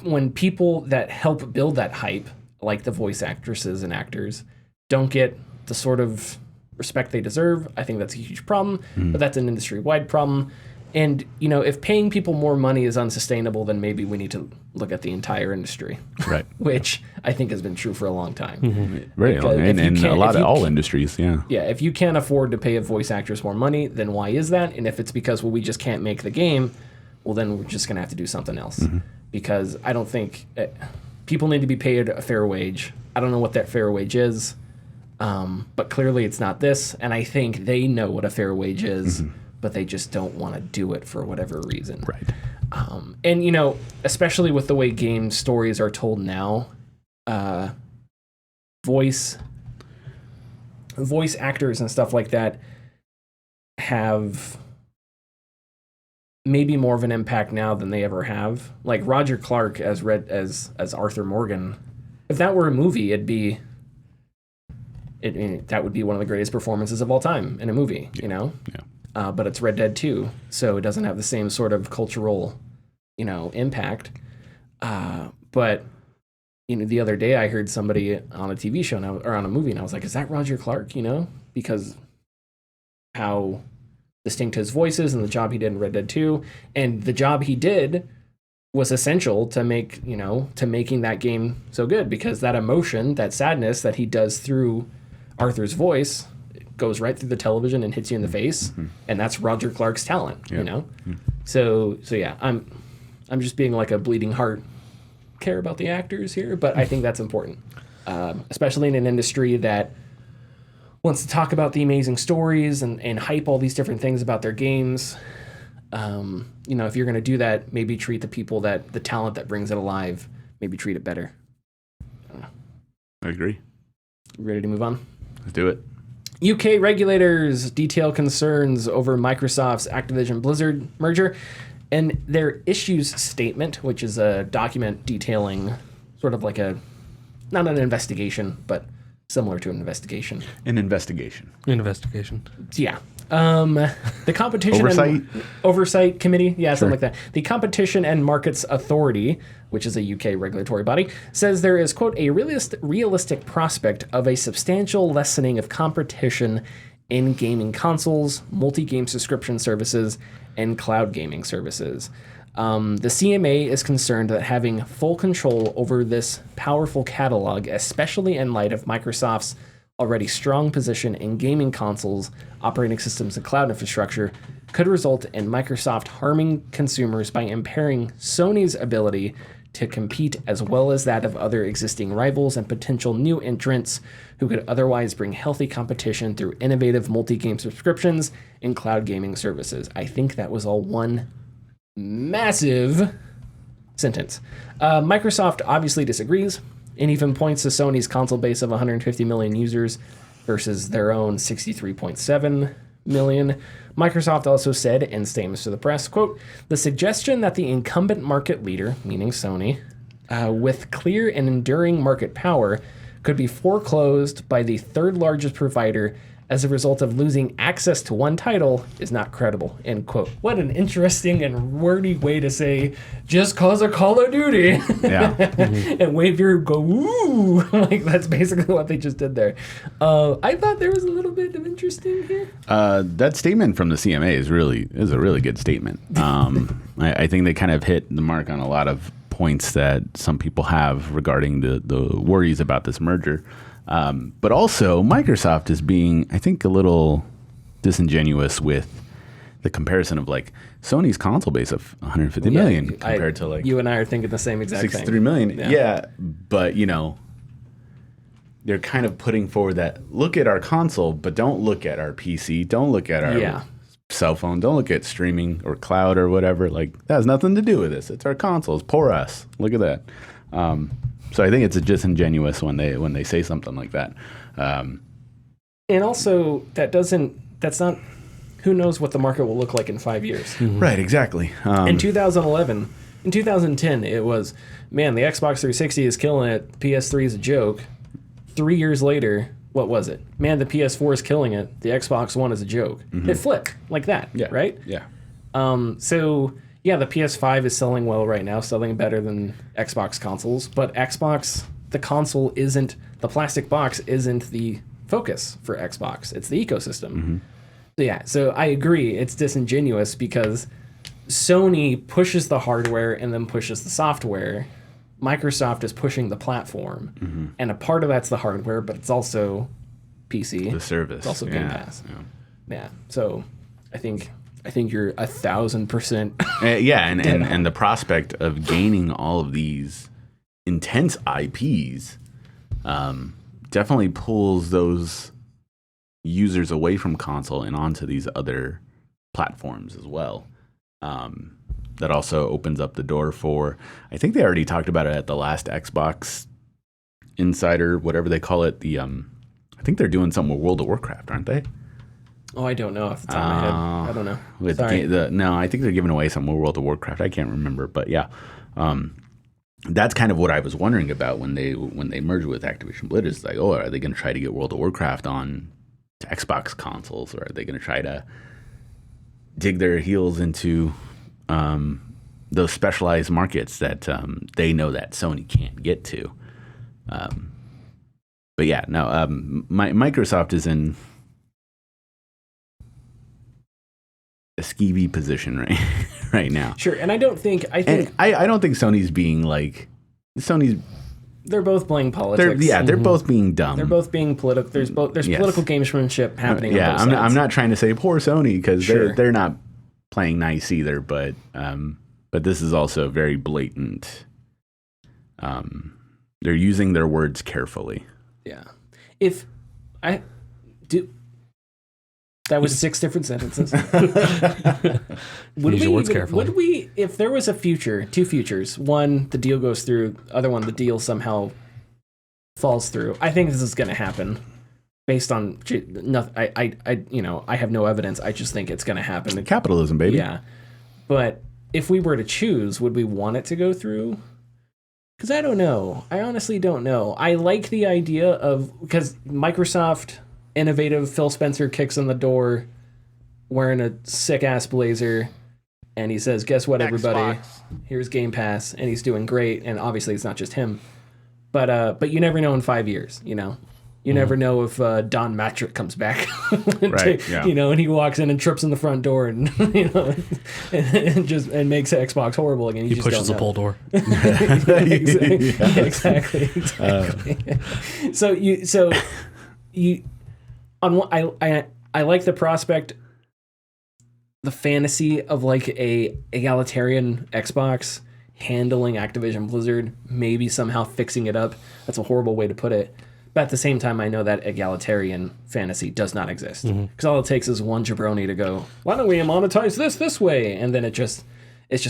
when people that help build that hype, like the voice actresses and actors, don't get the sort of respect they deserve, I think that's a huge problem, but that's an industry-wide problem. And, if paying people more money is unsustainable, then maybe we need to look at the entire industry. Right. Which I think has been true for a long time. Very long. And all industries, yeah. Yeah, if you can't afford to pay a voice actress more money, then why is that? And if it's because, we just can't make the game, well, then we're just going to have to do something else. Because I don't think... people need to be paid a fair wage. I don't know what that fair wage is, but clearly it's not this. And I think they know what a fair wage is, but they just don't want to do it for whatever reason. Right. And, especially with the way game stories are told now, voice actors and stuff like that have maybe more of an impact now than they ever have. Like Roger Clark as Arthur Morgan, if that were a movie, that would be one of the greatest performances of all time in a movie, Yeah. But it's Red Dead 2, so it doesn't have the same sort of cultural, impact. But the other day I heard somebody on a TV show or on a movie, and I was like, is that Roger Clark? Because how distinct his voice is, and the job he did in Red Dead 2, and the job he did was essential to making that game so good, because that emotion, that sadness that he does through Arthur's voice goes right through the television and hits you in the face, and that's Roger Clark's talent, So yeah, I'm just being like a bleeding heart, care about the actors here, but I think that's important, especially in an industry that wants to talk about the amazing stories and hype all these different things about their games. If you're going to do that, maybe treat the talent that brings it alive, maybe treat it better. I agree. Ready to move on? Let's do it. UK regulators detail concerns over Microsoft's Activision Blizzard merger, and their issues statement, which is a document detailing sort of like not an investigation, but similar to an investigation. An investigation. Yeah. The competition oversight committee, something like that. The Competition and Markets Authority, which is a UK regulatory body, says there is, quote, a realistic prospect of a substantial lessening of competition in gaming consoles, multi-game subscription services, and cloud gaming services. The CMA is concerned that having full control over this powerful catalog, especially in light of Microsoft's already strong position in gaming consoles, operating systems, and cloud infrastructure, could result in Microsoft harming consumers by impairing Sony's ability to compete, as well as that of other existing rivals and potential new entrants who could otherwise bring healthy competition through innovative multi-game subscriptions and cloud gaming services. I think that was all one massive sentence. Microsoft obviously disagrees, and even points to Sony's console base of 150 million users versus their own 63.7 million. Microsoft also said in statements to the press, quote, the suggestion that the incumbent market leader, meaning Sony, with clear and enduring market power, could be foreclosed by the third largest provider as a result of losing access to one title is not credible, end quote. What an interesting and wordy way to say, just cause a Call of Duty. Yeah. And wave your go, ooh. Like, that's basically what they just did there. I thought there was a little bit of interesting here. That statement from the CMA is a really good statement. I think they kind of hit the mark on a lot of points that some people have regarding the worries about this merger. But also, Microsoft is being, I think, a little disingenuous with the comparison of like Sony's console base of 150 million compared to like you and I are thinking the same exact 63 thing. million. Yeah, but they're kind of putting forward that look at our console, but don't look at our PC, don't look at our cell phone, don't look at streaming or cloud or whatever. Like, that has nothing to do with this. It's our consoles. Poor us. Look at that. So I think it's disingenuous when they say something like that. And also, that's not, who knows what the market will look like in 5 years. Mm-hmm. Right, exactly. In 2011, in 2010, it was, man, the Xbox 360 is killing it. PS3 is a joke. 3 years later, what was it? Man, the PS4 is killing it. The Xbox One is a joke. Mm-hmm. It flipped like that, right? Yeah. So... yeah, the PS5 is selling well right now, selling better than Xbox consoles, but Xbox, the console isn't, the plastic box isn't the focus for Xbox. It's the ecosystem. Mm-hmm. So I agree, it's disingenuous because Sony pushes the hardware and then pushes the software. Microsoft is pushing the platform, and a part of that's the hardware, but it's also PC. The service. It's also Game Pass. Yeah, so I think you're 1,000%. And the prospect of gaining all of these intense IPs definitely pulls those users away from console and onto these other platforms as well. That also opens up the door for, I think they already talked about it at the last Xbox Insider, whatever they call it. I think they're doing something with World of Warcraft, aren't they? Oh, I don't know off the top of my head. I don't know. Sorry. No, I think they're giving away some more World of Warcraft. I can't remember, but yeah, that's kind of what I was wondering about when they merged with Activision Blizzard. It's like, oh, are they going to try to get World of Warcraft on to Xbox consoles, or are they going to try to dig their heels into those specialized markets that they know that Sony can't get to? But yeah, no, Microsoft is in a skeevy position right now. Sure, and I don't think I don't think Sony's being like Sony's. They're both playing politics. They're both being dumb. They're both being political. There's political gamesmanship happening. Yeah, on both sides. I'm not trying to say poor Sony because Sure. they're not playing nice either, but this is also very blatant. They're using their words carefully. Yeah. If I do, that was 6 different sentences. Use your words carefully. Would we, if there was a future, 2 futures, one the deal goes through, other one the deal somehow falls through. I think this is going to happen. Based on nothing, I have no evidence. I just think it's going to happen. Capitalism, baby. Yeah, but if we were to choose, would we want it to go through? Because I don't know. I honestly don't know. I like the idea of, because Microsoft, innovative Phil Spencer kicks in the door wearing a sick-ass blazer, and he says, guess what, everybody? Xbox. Here's Game Pass, and he's doing great, and obviously it's not just him. But you never know in 5 years, you know? You never know if Don Matrick comes back, Right, yeah. You know, and he walks in and trips in the front door, and you know, and makes Xbox horrible again. He pushes a pull door. Exactly. So you on one, I like the prospect, the fantasy of like a egalitarian Xbox handling Activision Blizzard, maybe somehow fixing it up. That's a horrible way to put it. But at the same time, I know that egalitarian fantasy does not exist. Because all it takes is one jabroni to go, why don't we monetize this way? And then it's just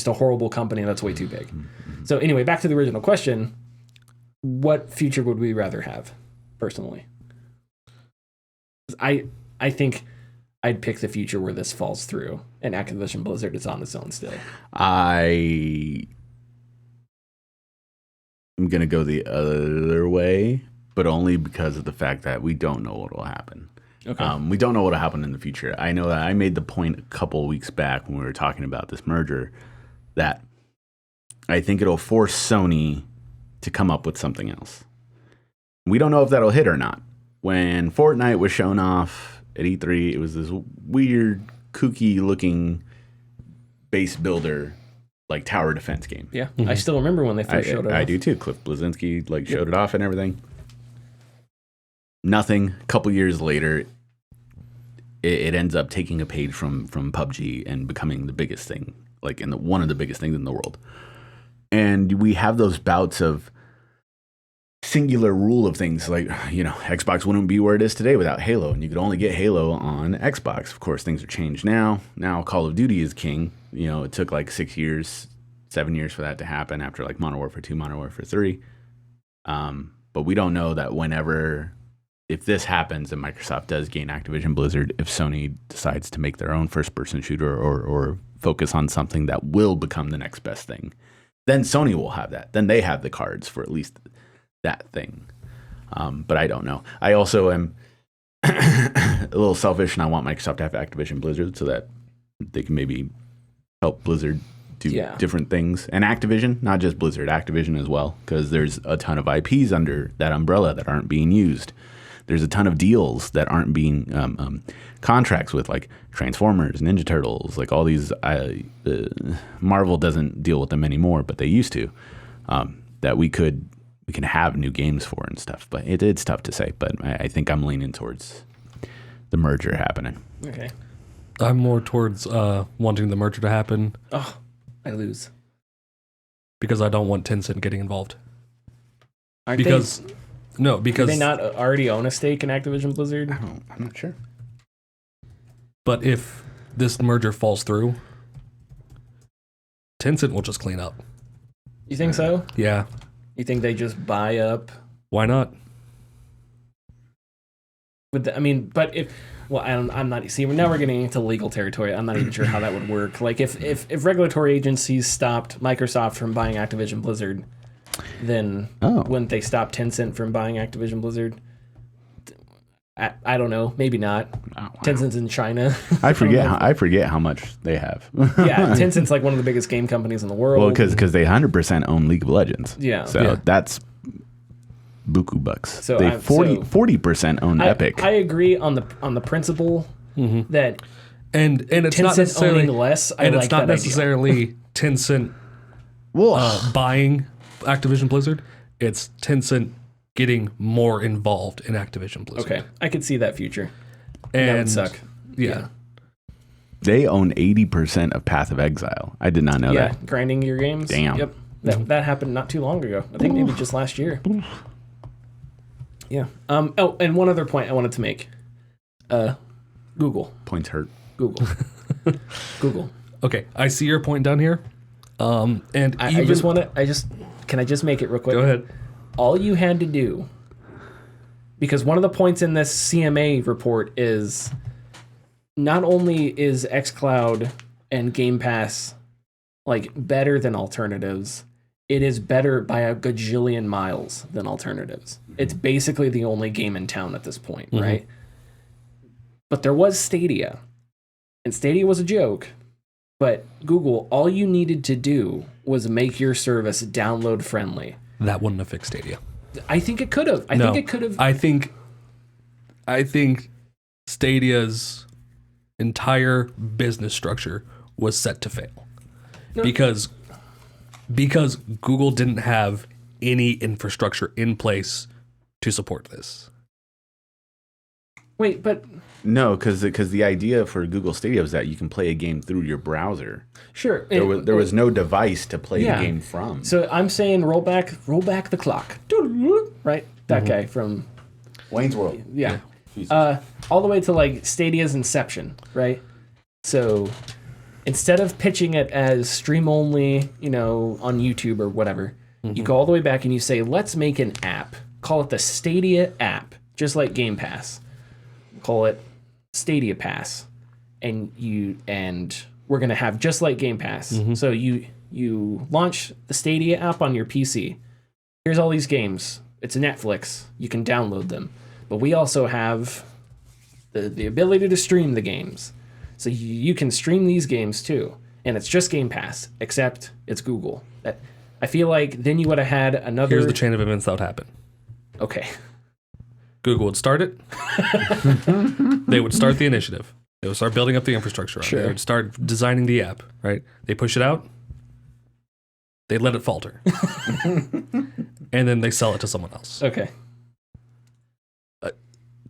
a horrible company that's way too big. So anyway, back to the original question. What future would we rather have, personally? I think I'd pick the future where this falls through and Activision Blizzard is on its own still. I'm going to go the other way, but only because of the fact that we don't know what will happen. Okay. We don't know what will happen in the future. I know that I made the point a couple of weeks back when we were talking about this merger that I think it'll force Sony to come up with something else. We don't know if that'll hit or not. When Fortnite was shown off at E3, it was this weird, kooky-looking base builder, like tower defense game. Yeah, I still remember when they first showed it off. I do too. Cliff Bleszinski showed it off and everything. Nothing. A couple years later, it ends up taking a page from PUBG and becoming the biggest thing, like one of the biggest things in the world. And we have those bouts of singular rule of things, like, you know, Xbox wouldn't be where it is today without Halo, and you could only get Halo on Xbox. Of course, things are changed now. Now Call of Duty is king. You know, it took like 7 years for that to happen after like Modern Warfare 2, Modern Warfare 3. But we don't know that if this happens and Microsoft does gain Activision Blizzard, if Sony decides to make their own first-person shooter or focus on something that will become the next best thing, then Sony will have that. Then they have the cards for at least that thing. But I don't know. I also am a little selfish, and I want Microsoft to have Activision Blizzard so that they can maybe help Blizzard do different things. And Activision, not just Blizzard, Activision as well, because there's a ton of IPs under that umbrella that aren't being used. There's a ton of deals that aren't being contracts with, like Transformers, Ninja Turtles, like all these. Marvel doesn't deal with them anymore, but they used to. That we can have new games for and stuff. But it's tough to say. But I think I'm leaning towards the merger happening. Okay. I'm more towards wanting the merger to happen. Oh, I lose. Because I don't want Tencent getting involved. Aren't because do they not already own a stake in Activision Blizzard? I'm not sure. But if this merger falls through, Tencent will just clean up. You think so? Yeah. You think they just buy up? Why not? But if... Well, I'm not... See, now we're getting into legal territory. I'm not even sure how that would work. Like, if regulatory agencies stopped Microsoft from buying Activision Blizzard, then wouldn't they stop Tencent from buying Activision Blizzard? I don't know. Maybe not. Oh, wow. Tencent's in China. I forget how much they have. Yeah, Tencent's like one of the biggest game companies in the world. Well, because they 100% own League of Legends. Yeah. So that's buku bucks. So they 40% own Epic. I agree on the principle that And it's not Tencent necessarily owning less. and it's not necessarily Tencent buying Activision Blizzard. It's Tencent getting more involved in Activision Blizzard. Okay, I could see that future. And That would suck. Yeah. They own 80% of Path of Exile. I did not know Yeah, that. grinding your games. Damn. Yep. That happened not too long ago. I think maybe just last year. Yeah. Oh, and one other point I wanted to make. Google. Points hurt. Google. Google. Okay, I see your point down here. And I just want to. Can I just make it real quick? Go ahead. All you had to do, because one of the points in this CMA report is not only is xCloud and Game Pass like better than alternatives, it is better by a gajillion miles than alternatives. It's basically the only game in town at this point, right? But there was Stadia, and Stadia was a joke. But Google, all you needed to do was make your service download friendly. That wouldn't have fixed Stadia. I think it could have. I think it could have. I think Stadia's entire business structure was set to fail. No. Because Google didn't have any infrastructure in place to support this. Wait, but No, because the idea for Google Stadia was that you can play a game through your browser. sure. There was no device to play the game from. So I'm saying roll back the clock. Right? That guy from Wayne's World. yeah. Jesus. All the way to like Stadia's inception, right? So instead of pitching it as stream only, on YouTube or whatever, you go all the way back and you say, let's make an app. Call it the Stadia app, just like Game Pass. Call it Stadia Pass. And we're gonna have just like Game Pass. So you launch the Stadia app on your PC. Here's all these games. It's a Netflix. You can download them. But we also have the ability to stream the games. So you can stream these games too. And it's just Game Pass, except it's Google. I feel like then you would have had another... Here's the chain of events that would happen. Okay. Google would start it. They would start the initiative. They would start building up the infrastructure. Sure. They would start designing the app, right? They push it out. They let it falter. And then they sell it to someone else. Okay.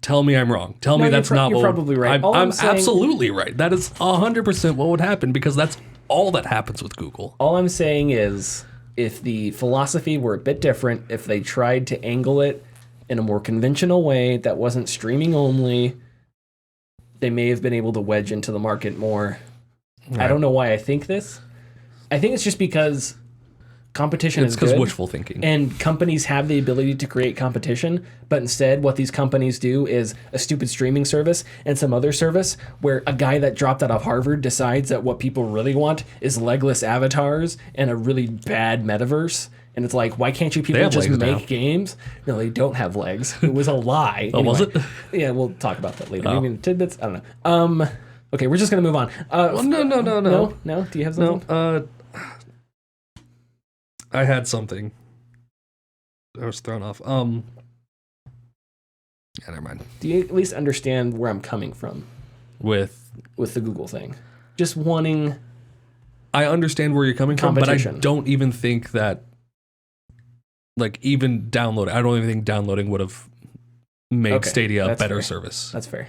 Tell me I'm wrong. Tell me No, that's not you're what... probably right. I'm saying- absolutely right. That is 100% what would happen because that's all that happens with Google. All I'm saying is if the philosophy were a bit different, if they tried to angle it in a more conventional way that wasn't streaming only, they may have been able to wedge into the market more. Right. I don't know why I think this. I think it's just because competition is It's because good. wishful thinking. And companies have the ability to create competition, but instead what these companies do is a stupid streaming service and some other service where a guy that dropped out of Harvard decides that what people really want is legless avatars and a really bad metaverse. And it's like, why can't you people have just legs make now. games? No, they don't have legs. It was a lie. Oh, was Anyway. it? Yeah, we'll talk about that later. Oh. Maybe in tidbits. I don't know. Okay, we're just gonna move on. Well, no. No. Do you have something? No, I had something. I was thrown off. Yeah, never mind. Do you at least understand where I'm coming from With the Google thing? Just wanting. I understand where you're coming from, but I Competition. don't even think that, like, even download. I don't even think downloading would have made Okay, Stadia a that's better fair. service. That's fair.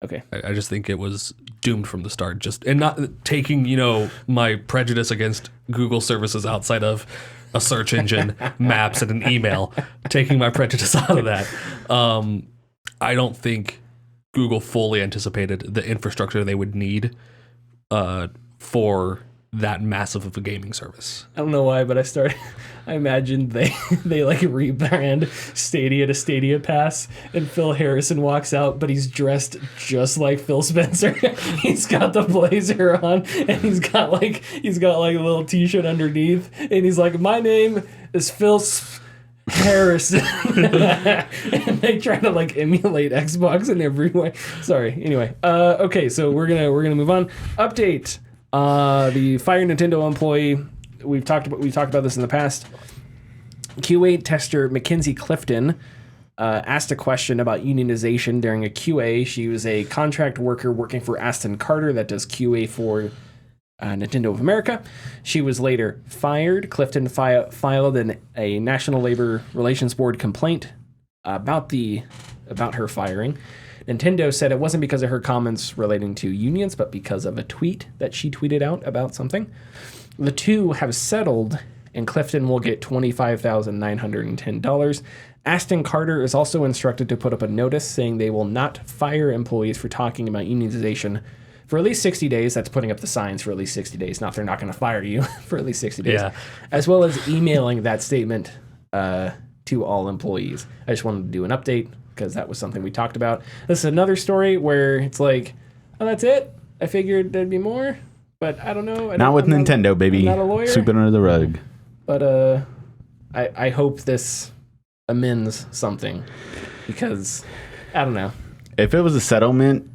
Okay. I just think it was doomed from the start. And not taking, my prejudice against Google services outside of a search engine, maps, and an email, taking my prejudice out of that. I don't think Google fully anticipated the infrastructure they would need for that massive of a gaming service. I don't know why, but I imagined they like rebrand Stadia to Stadia Pass, and Phil Harrison walks out, but he's dressed just like Phil Spencer. He's got the blazer on, and he's got like a little t-shirt underneath, and he's like, "My name is Phil Harrison." And they try to like emulate Xbox in every way. Sorry. Anyway, okay, so we're gonna move on. Update. The fired Nintendo employee, we talked about this in the past. QA tester Mackenzie Clifton asked a question about unionization during a QA. She was a contract worker working for Aston Carter that does QA for Nintendo of America. She was later fired. Clifton filed a National Labor Relations Board complaint about her firing. Nintendo said it wasn't because of her comments relating to unions, but because of a tweet that she tweeted out about something. The two have settled, and Clifton will get $25,910. Aston Carter is also instructed to put up a notice saying they will not fire employees for talking about unionization for at least 60 days. That's putting up the signs for at least 60 days. Not they're not going to fire you for at least 60 days. Yeah. As well as emailing that statement to all employees. I just wanted to do an update because that was something we talked about. This is another story where it's like, oh, that's it? I figured there'd be more, but I don't know. Not with Nintendo, baby. I'm not a lawyer. Sweep it under the rug. But I hope this amends something because I don't know. If it was a settlement,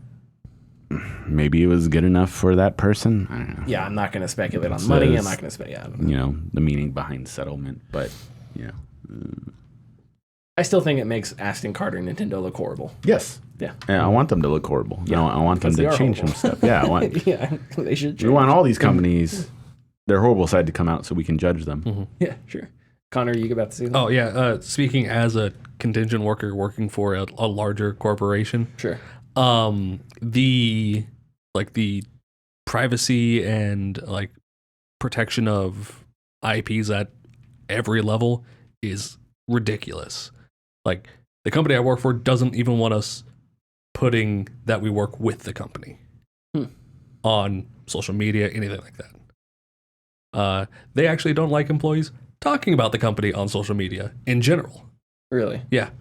maybe it was good enough for that person. I don't know. Yeah, I'm not going to speculate on money. I'm not going to speculate. Yeah, you know, the meaning behind settlement, but you know. I still think it makes Aston Carter and Nintendo look horrible. Yes. Yeah. I want them to look horrible. Yeah. I want them to change some stuff. Yeah. Yeah, they should change. We want all these companies, their horrible side to come out so we can judge them. Mm-hmm. Yeah, sure. Connor, you about to say that? Oh, yeah. Speaking as a contingent worker working for a larger corporation. Sure. The privacy and like protection of IPs at every level is ridiculous. Like the company I work for doesn't even want us putting that we work with the company on social media, anything like that. They actually don't like employees talking about the company on social media in general. Really? Yeah.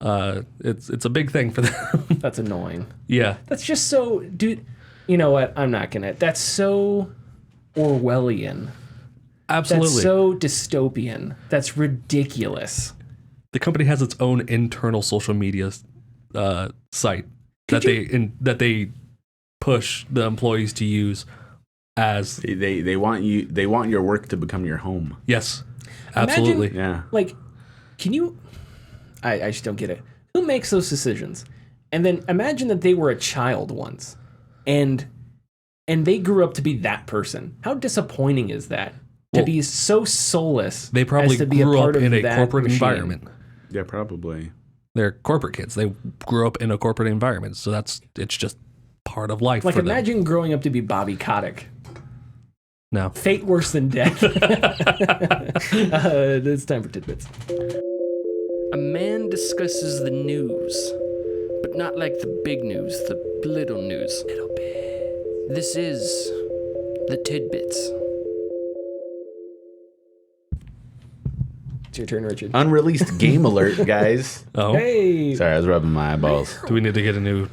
It's a big thing for them. That's annoying. Yeah. That's just so, dude. You know what? I'm not gonna. That's so Orwellian. Absolutely. That's so dystopian. That's ridiculous. The company has its own internal social media site that they push the employees to use as they want your work to become your home. Yes. Absolutely. Imagine, yeah. Like, can you? I just don't get it. Who makes those decisions? And then imagine that they were a child once, and they grew up to be that person. How disappointing is that? To be so soulless. They probably as to be grew a part up in of a corporate machine. environment. Yeah, probably. They're corporate kids. They grew up in a corporate environment, so it's just part of life. Like for imagine them. growing up to be Bobby Kotick. No. Fate worse than death. It's time for Tidbits. A man discusses the news, but not like the big news, the little news. Little bit. This is the Tidbits. It's your turn, Richard. Unreleased game alert, guys. Oh. Hey! Sorry, I was rubbing my eyeballs. Do we need to get a new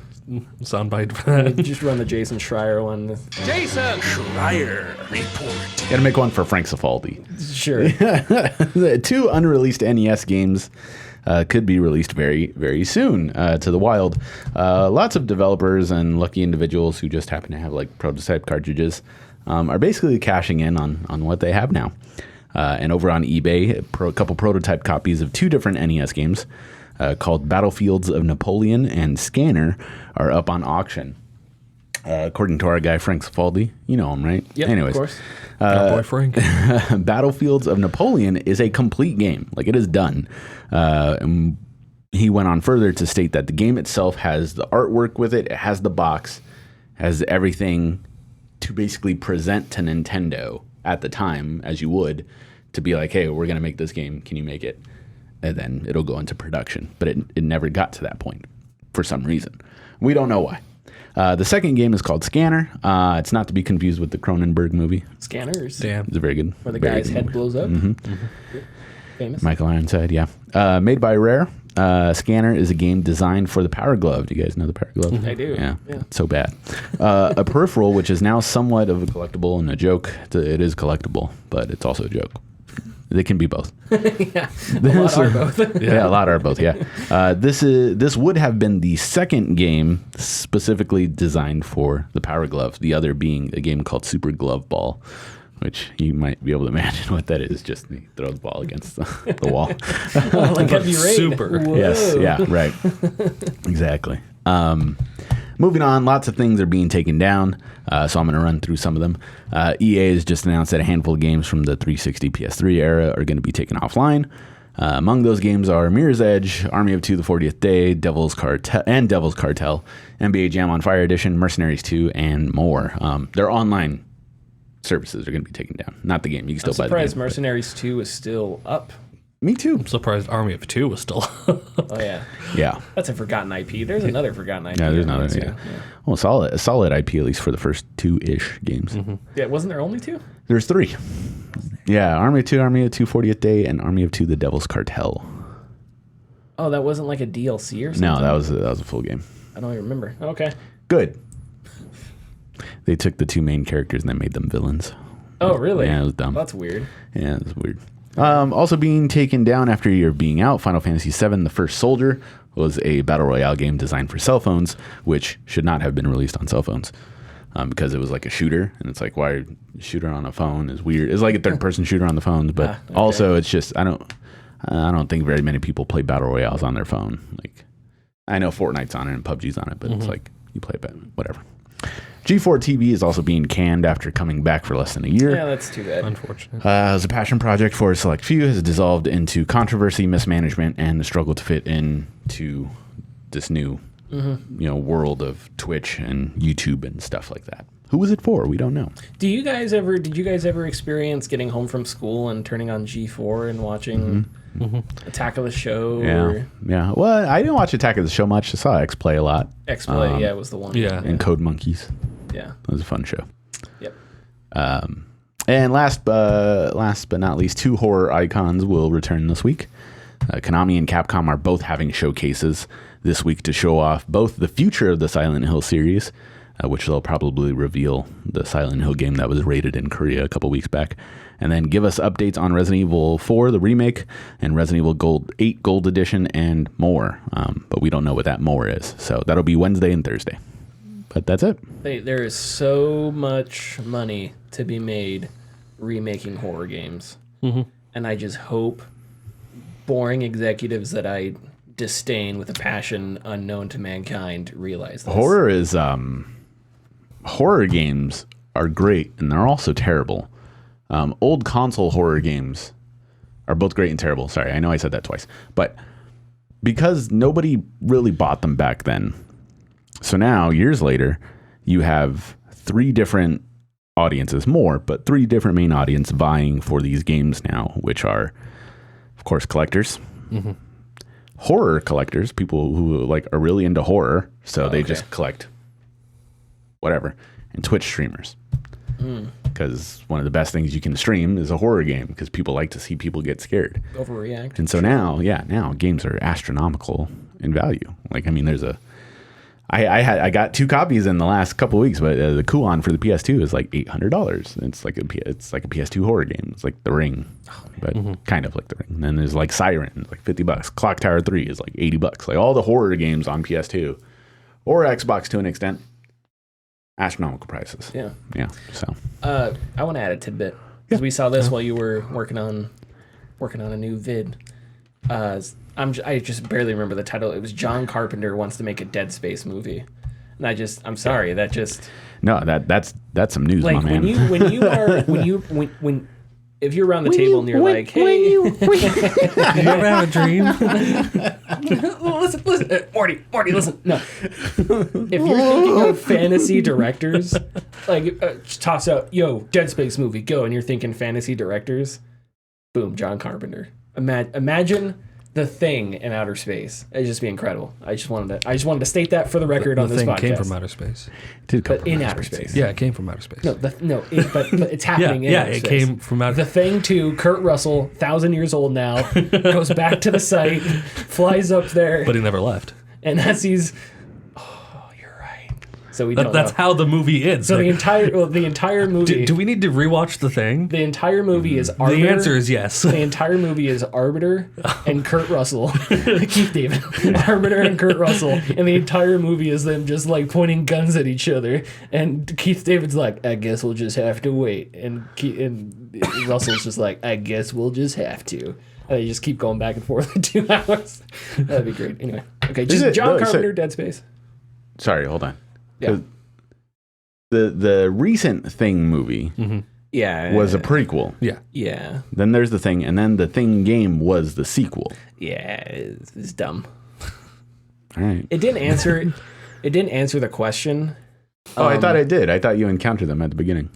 soundbite for that? Just run the Jason Schreier one. Jason Schreier report. Gotta make one for Frank Cifaldi. Sure. The 2 unreleased NES games could be released very, very soon to the wild. Lots of developers and lucky individuals who just happen to have like prototype cartridges are basically cashing in on what they have now. And over on eBay, a couple prototype copies of 2 different NES games called Battlefields of Napoleon and Scanner are up on auction. According to our guy Frank Cifaldi, you know him, right? Yep, Anyways, of course. Our boy Frank. Battlefields of Napoleon is a complete game. Like, it is done. And he went on further to state that the game itself has the artwork with it. It has the box, has everything to basically present to Nintendo at the time, as you would, to be like, hey, we're going to make this game. Can you make it? And then it'll go into production. But it never got to that point for some reason. We don't know why. The second game is called Scanner. It's not to be confused with the Cronenberg movie. Scanners. Damn. It's a very good. Where the very guy's good head movie. blows up. Mm-hmm. Famous. Michael Ironside, yeah. Made by Rare. Scanner is a game designed for the Power Glove. Do you guys know the Power Glove? I do. Yeah, it's so bad. A peripheral, which is now somewhat of a collectible and a joke. It is collectible, but it's also a joke. They can be both. Yeah, a lot are both. Yeah, a lot are both. Yeah, this would have been the second game specifically designed for the Power Glove. The other being a game called Super Glove Ball, which you might be able to imagine what that is. Just throw the ball against the wall. Like Heavy Rain. Super. Whoa. Yes, yeah, right. Exactly. Moving on, lots of things are being taken down, so I'm going to run through some of them. EA has just announced that a handful of games from the 360 PS3 era are going to be taken offline. Among those games are Mirror's Edge, Army of Two: The 40th Day, Devil's Cartel, NBA Jam on Fire Edition, Mercenaries 2, and more. Their online services are going to be taken down. Not the game. You can still buy the game. I'm surprised Mercenaries 2 is still up. Me too. I'm surprised Army of Two was still. Oh, yeah. Yeah. That's a forgotten IP. There's another forgotten IP. Yeah, there's another. Yeah. Well, a solid IP, at least for the first 2-ish games. Mm-hmm. Yeah, wasn't there only 2? There's 3. Yeah, Army of Two, 40th Day, and Army of Two: The Devil's Cartel. Oh, that wasn't like a DLC or something? No, that was a full game. I don't even remember. Okay. Good. They took the 2 main characters and they made them villains. Oh, really? Yeah, it was dumb. That's weird. Yeah, it was weird. Also being taken down after a year of being out, Final Fantasy VII: The First Soldier was a battle royale game designed for cell phones, which should not have been released on cell phones. Because it was like a shooter, and it's like, why a shooter on a phone is weird. It's like a third-person shooter on the phones, but okay. Also it's just I don't think very many people play battle royales on their phone. Like, I know Fortnite's on it and PUBG's on it, but it's like you play it, whatever. G4 TV is also being canned after coming back for less than a year. Yeah, that's too bad. Unfortunate. It was a passion project for a select few, has dissolved into controversy, mismanagement, and the struggle to fit into this new world of Twitch and YouTube and stuff like that. Who was it for? We don't know. Did you guys ever experience getting home from school and turning on G4 and watching Attack of the Show? Yeah. Well, I didn't watch Attack of the Show much. I saw X-Play a lot. X-Play, yeah, was the one. Yeah. And Code Monkeys. Yeah. That was a fun show. Yep. And last but not least, 2 horror icons will return this week. Konami and Capcom are both having showcases this week to show off both the future of the Silent Hill series, which they'll probably reveal the Silent Hill game that was rated in Korea a couple weeks back, and then give us updates on Resident Evil 4, the remake, and Resident Evil 8 Gold Edition, and more. But we don't know what that more is. So that'll be Wednesday and Thursday. But that's it. There is so much money to be made remaking horror games. And I just hope boring executives that I disdain with a passion unknown to mankind realize this. Horror games are great, and they're also terrible. Old console horror games are both great and terrible. Sorry, I know I said that twice. But because nobody really bought them back then, so now, years later, you have 3 different audiences, but 3 different main audience vying for these games now, which are, of course, collectors, horror collectors, people who are really into horror, so they just collect whatever, and Twitch streamers. Because one of the best things you can stream is a horror game, because people like to see people get scared. Overreact. And so now games are astronomical in value. I got 2 copies in the last couple of weeks, but the Kuon for the PS2 is like $800. It's like a PS2 horror game. It's like The Ring, but kind of like The Ring. And then there's like Siren, like $50. Clock Tower 3 is like $80. Like all the horror games on PS2 or Xbox to an extent, astronomical prices. Yeah. So I want to add a tidbit because we saw this while you were working on a new vid. I just barely remember the title. It was John Carpenter wants to make a Dead Space movie, and I'm sorry, that just that's some news, my man. when if you're around the table and you're like, hey, you ever have a dream? listen, Morty, listen. No, if you're thinking of fantasy directors, toss out, yo, Dead Space movie, go, and you're thinking fantasy directors, boom, John Carpenter. Imagine The Thing in outer space. It'd just be incredible. I just wanted to state that for the record on this podcast. The Thing came from outer space. But in outer space. Yeah, it came from outer space. But it's happening in outer space. Yeah, it came from outer space. The Thing 2, Kurt Russell, 1,000 years old now, goes back to the site, flies up there. But he never left. And as he's... Oh, you're right. So we don't That's know. how the movie ends. So the entire movie. do we need to rewatch the thing? The entire movie is Arbiter. The answer is yes. The entire movie is Arbiter and Kurt Russell, Keith David, Arbiter and Kurt Russell, and the entire movie is them just like pointing guns at each other. And Keith David's like, "I guess we'll just have to wait," and Russell's just like, "I guess we'll just have to." And they just keep going back and forth for 2 hours. That'd be great. Anyway, okay, just John Carpenter, Dead Space. Sorry, hold on. Yeah. The recent Thing movie was a prequel. Yeah. Yeah. Then there's the Thing, and then the Thing game was the sequel. Yeah, it's dumb. All right. It didn't answer. It didn't answer the question. Oh, I thought it did. I thought you encountered them at the beginning.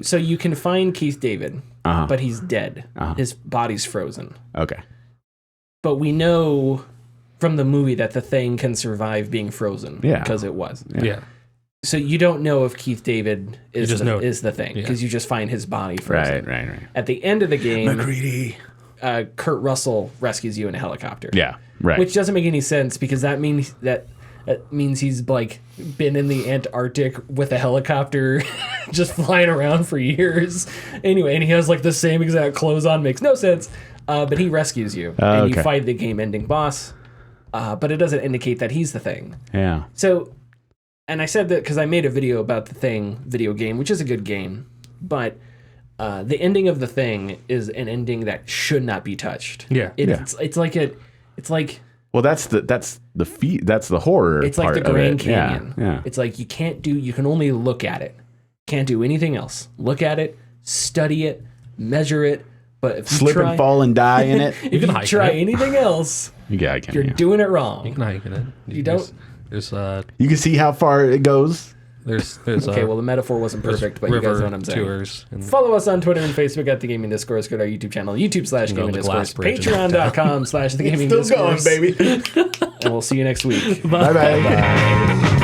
So you can find Keith David, but he's dead. Uh-huh. His body's frozen. Okay. But we know from the movie that the Thing can survive being frozen. Yeah. Because it was. Yeah. So you don't know if Keith David is the Thing, Yeah. because you just find his body frozen. Right. At the end of the game, McCready. Kurt Russell rescues you in a helicopter. Yeah. Right. Which doesn't make any sense, because that means he's like been in the Antarctic with a helicopter just flying around for years. Anyway, and he has like the same exact clothes on. Makes no sense. But he rescues you, and you fight the game-ending boss. But it doesn't indicate that he's the Thing. Yeah. So, and I said that because I made a video about the Thing video game, which is a good game, but the ending of the Thing is an ending that should not be touched. Yeah. It's like Well, that's the horror. it's like part the of Grand it. Canyon. Yeah. It's like you can only look at it. Can't do anything else. Look at it, study it, measure it. But if you Slip try, and fall and die in it. if you can hike try it. anything else, Yeah, I can. you're doing it wrong. You can hike in it. You don't. There's You can see how far it goes. Okay, well the metaphor wasn't perfect, but you guys know what I'm saying. Tours and Follow us on Twitter and Facebook at The Gaming Discourse. Go to our YouTube channel, YouTube/Gaming the Discourse, glass bridge and Patreon.com/The Gaming Still Discourse. going, baby. And we'll see you next week. Bye bye.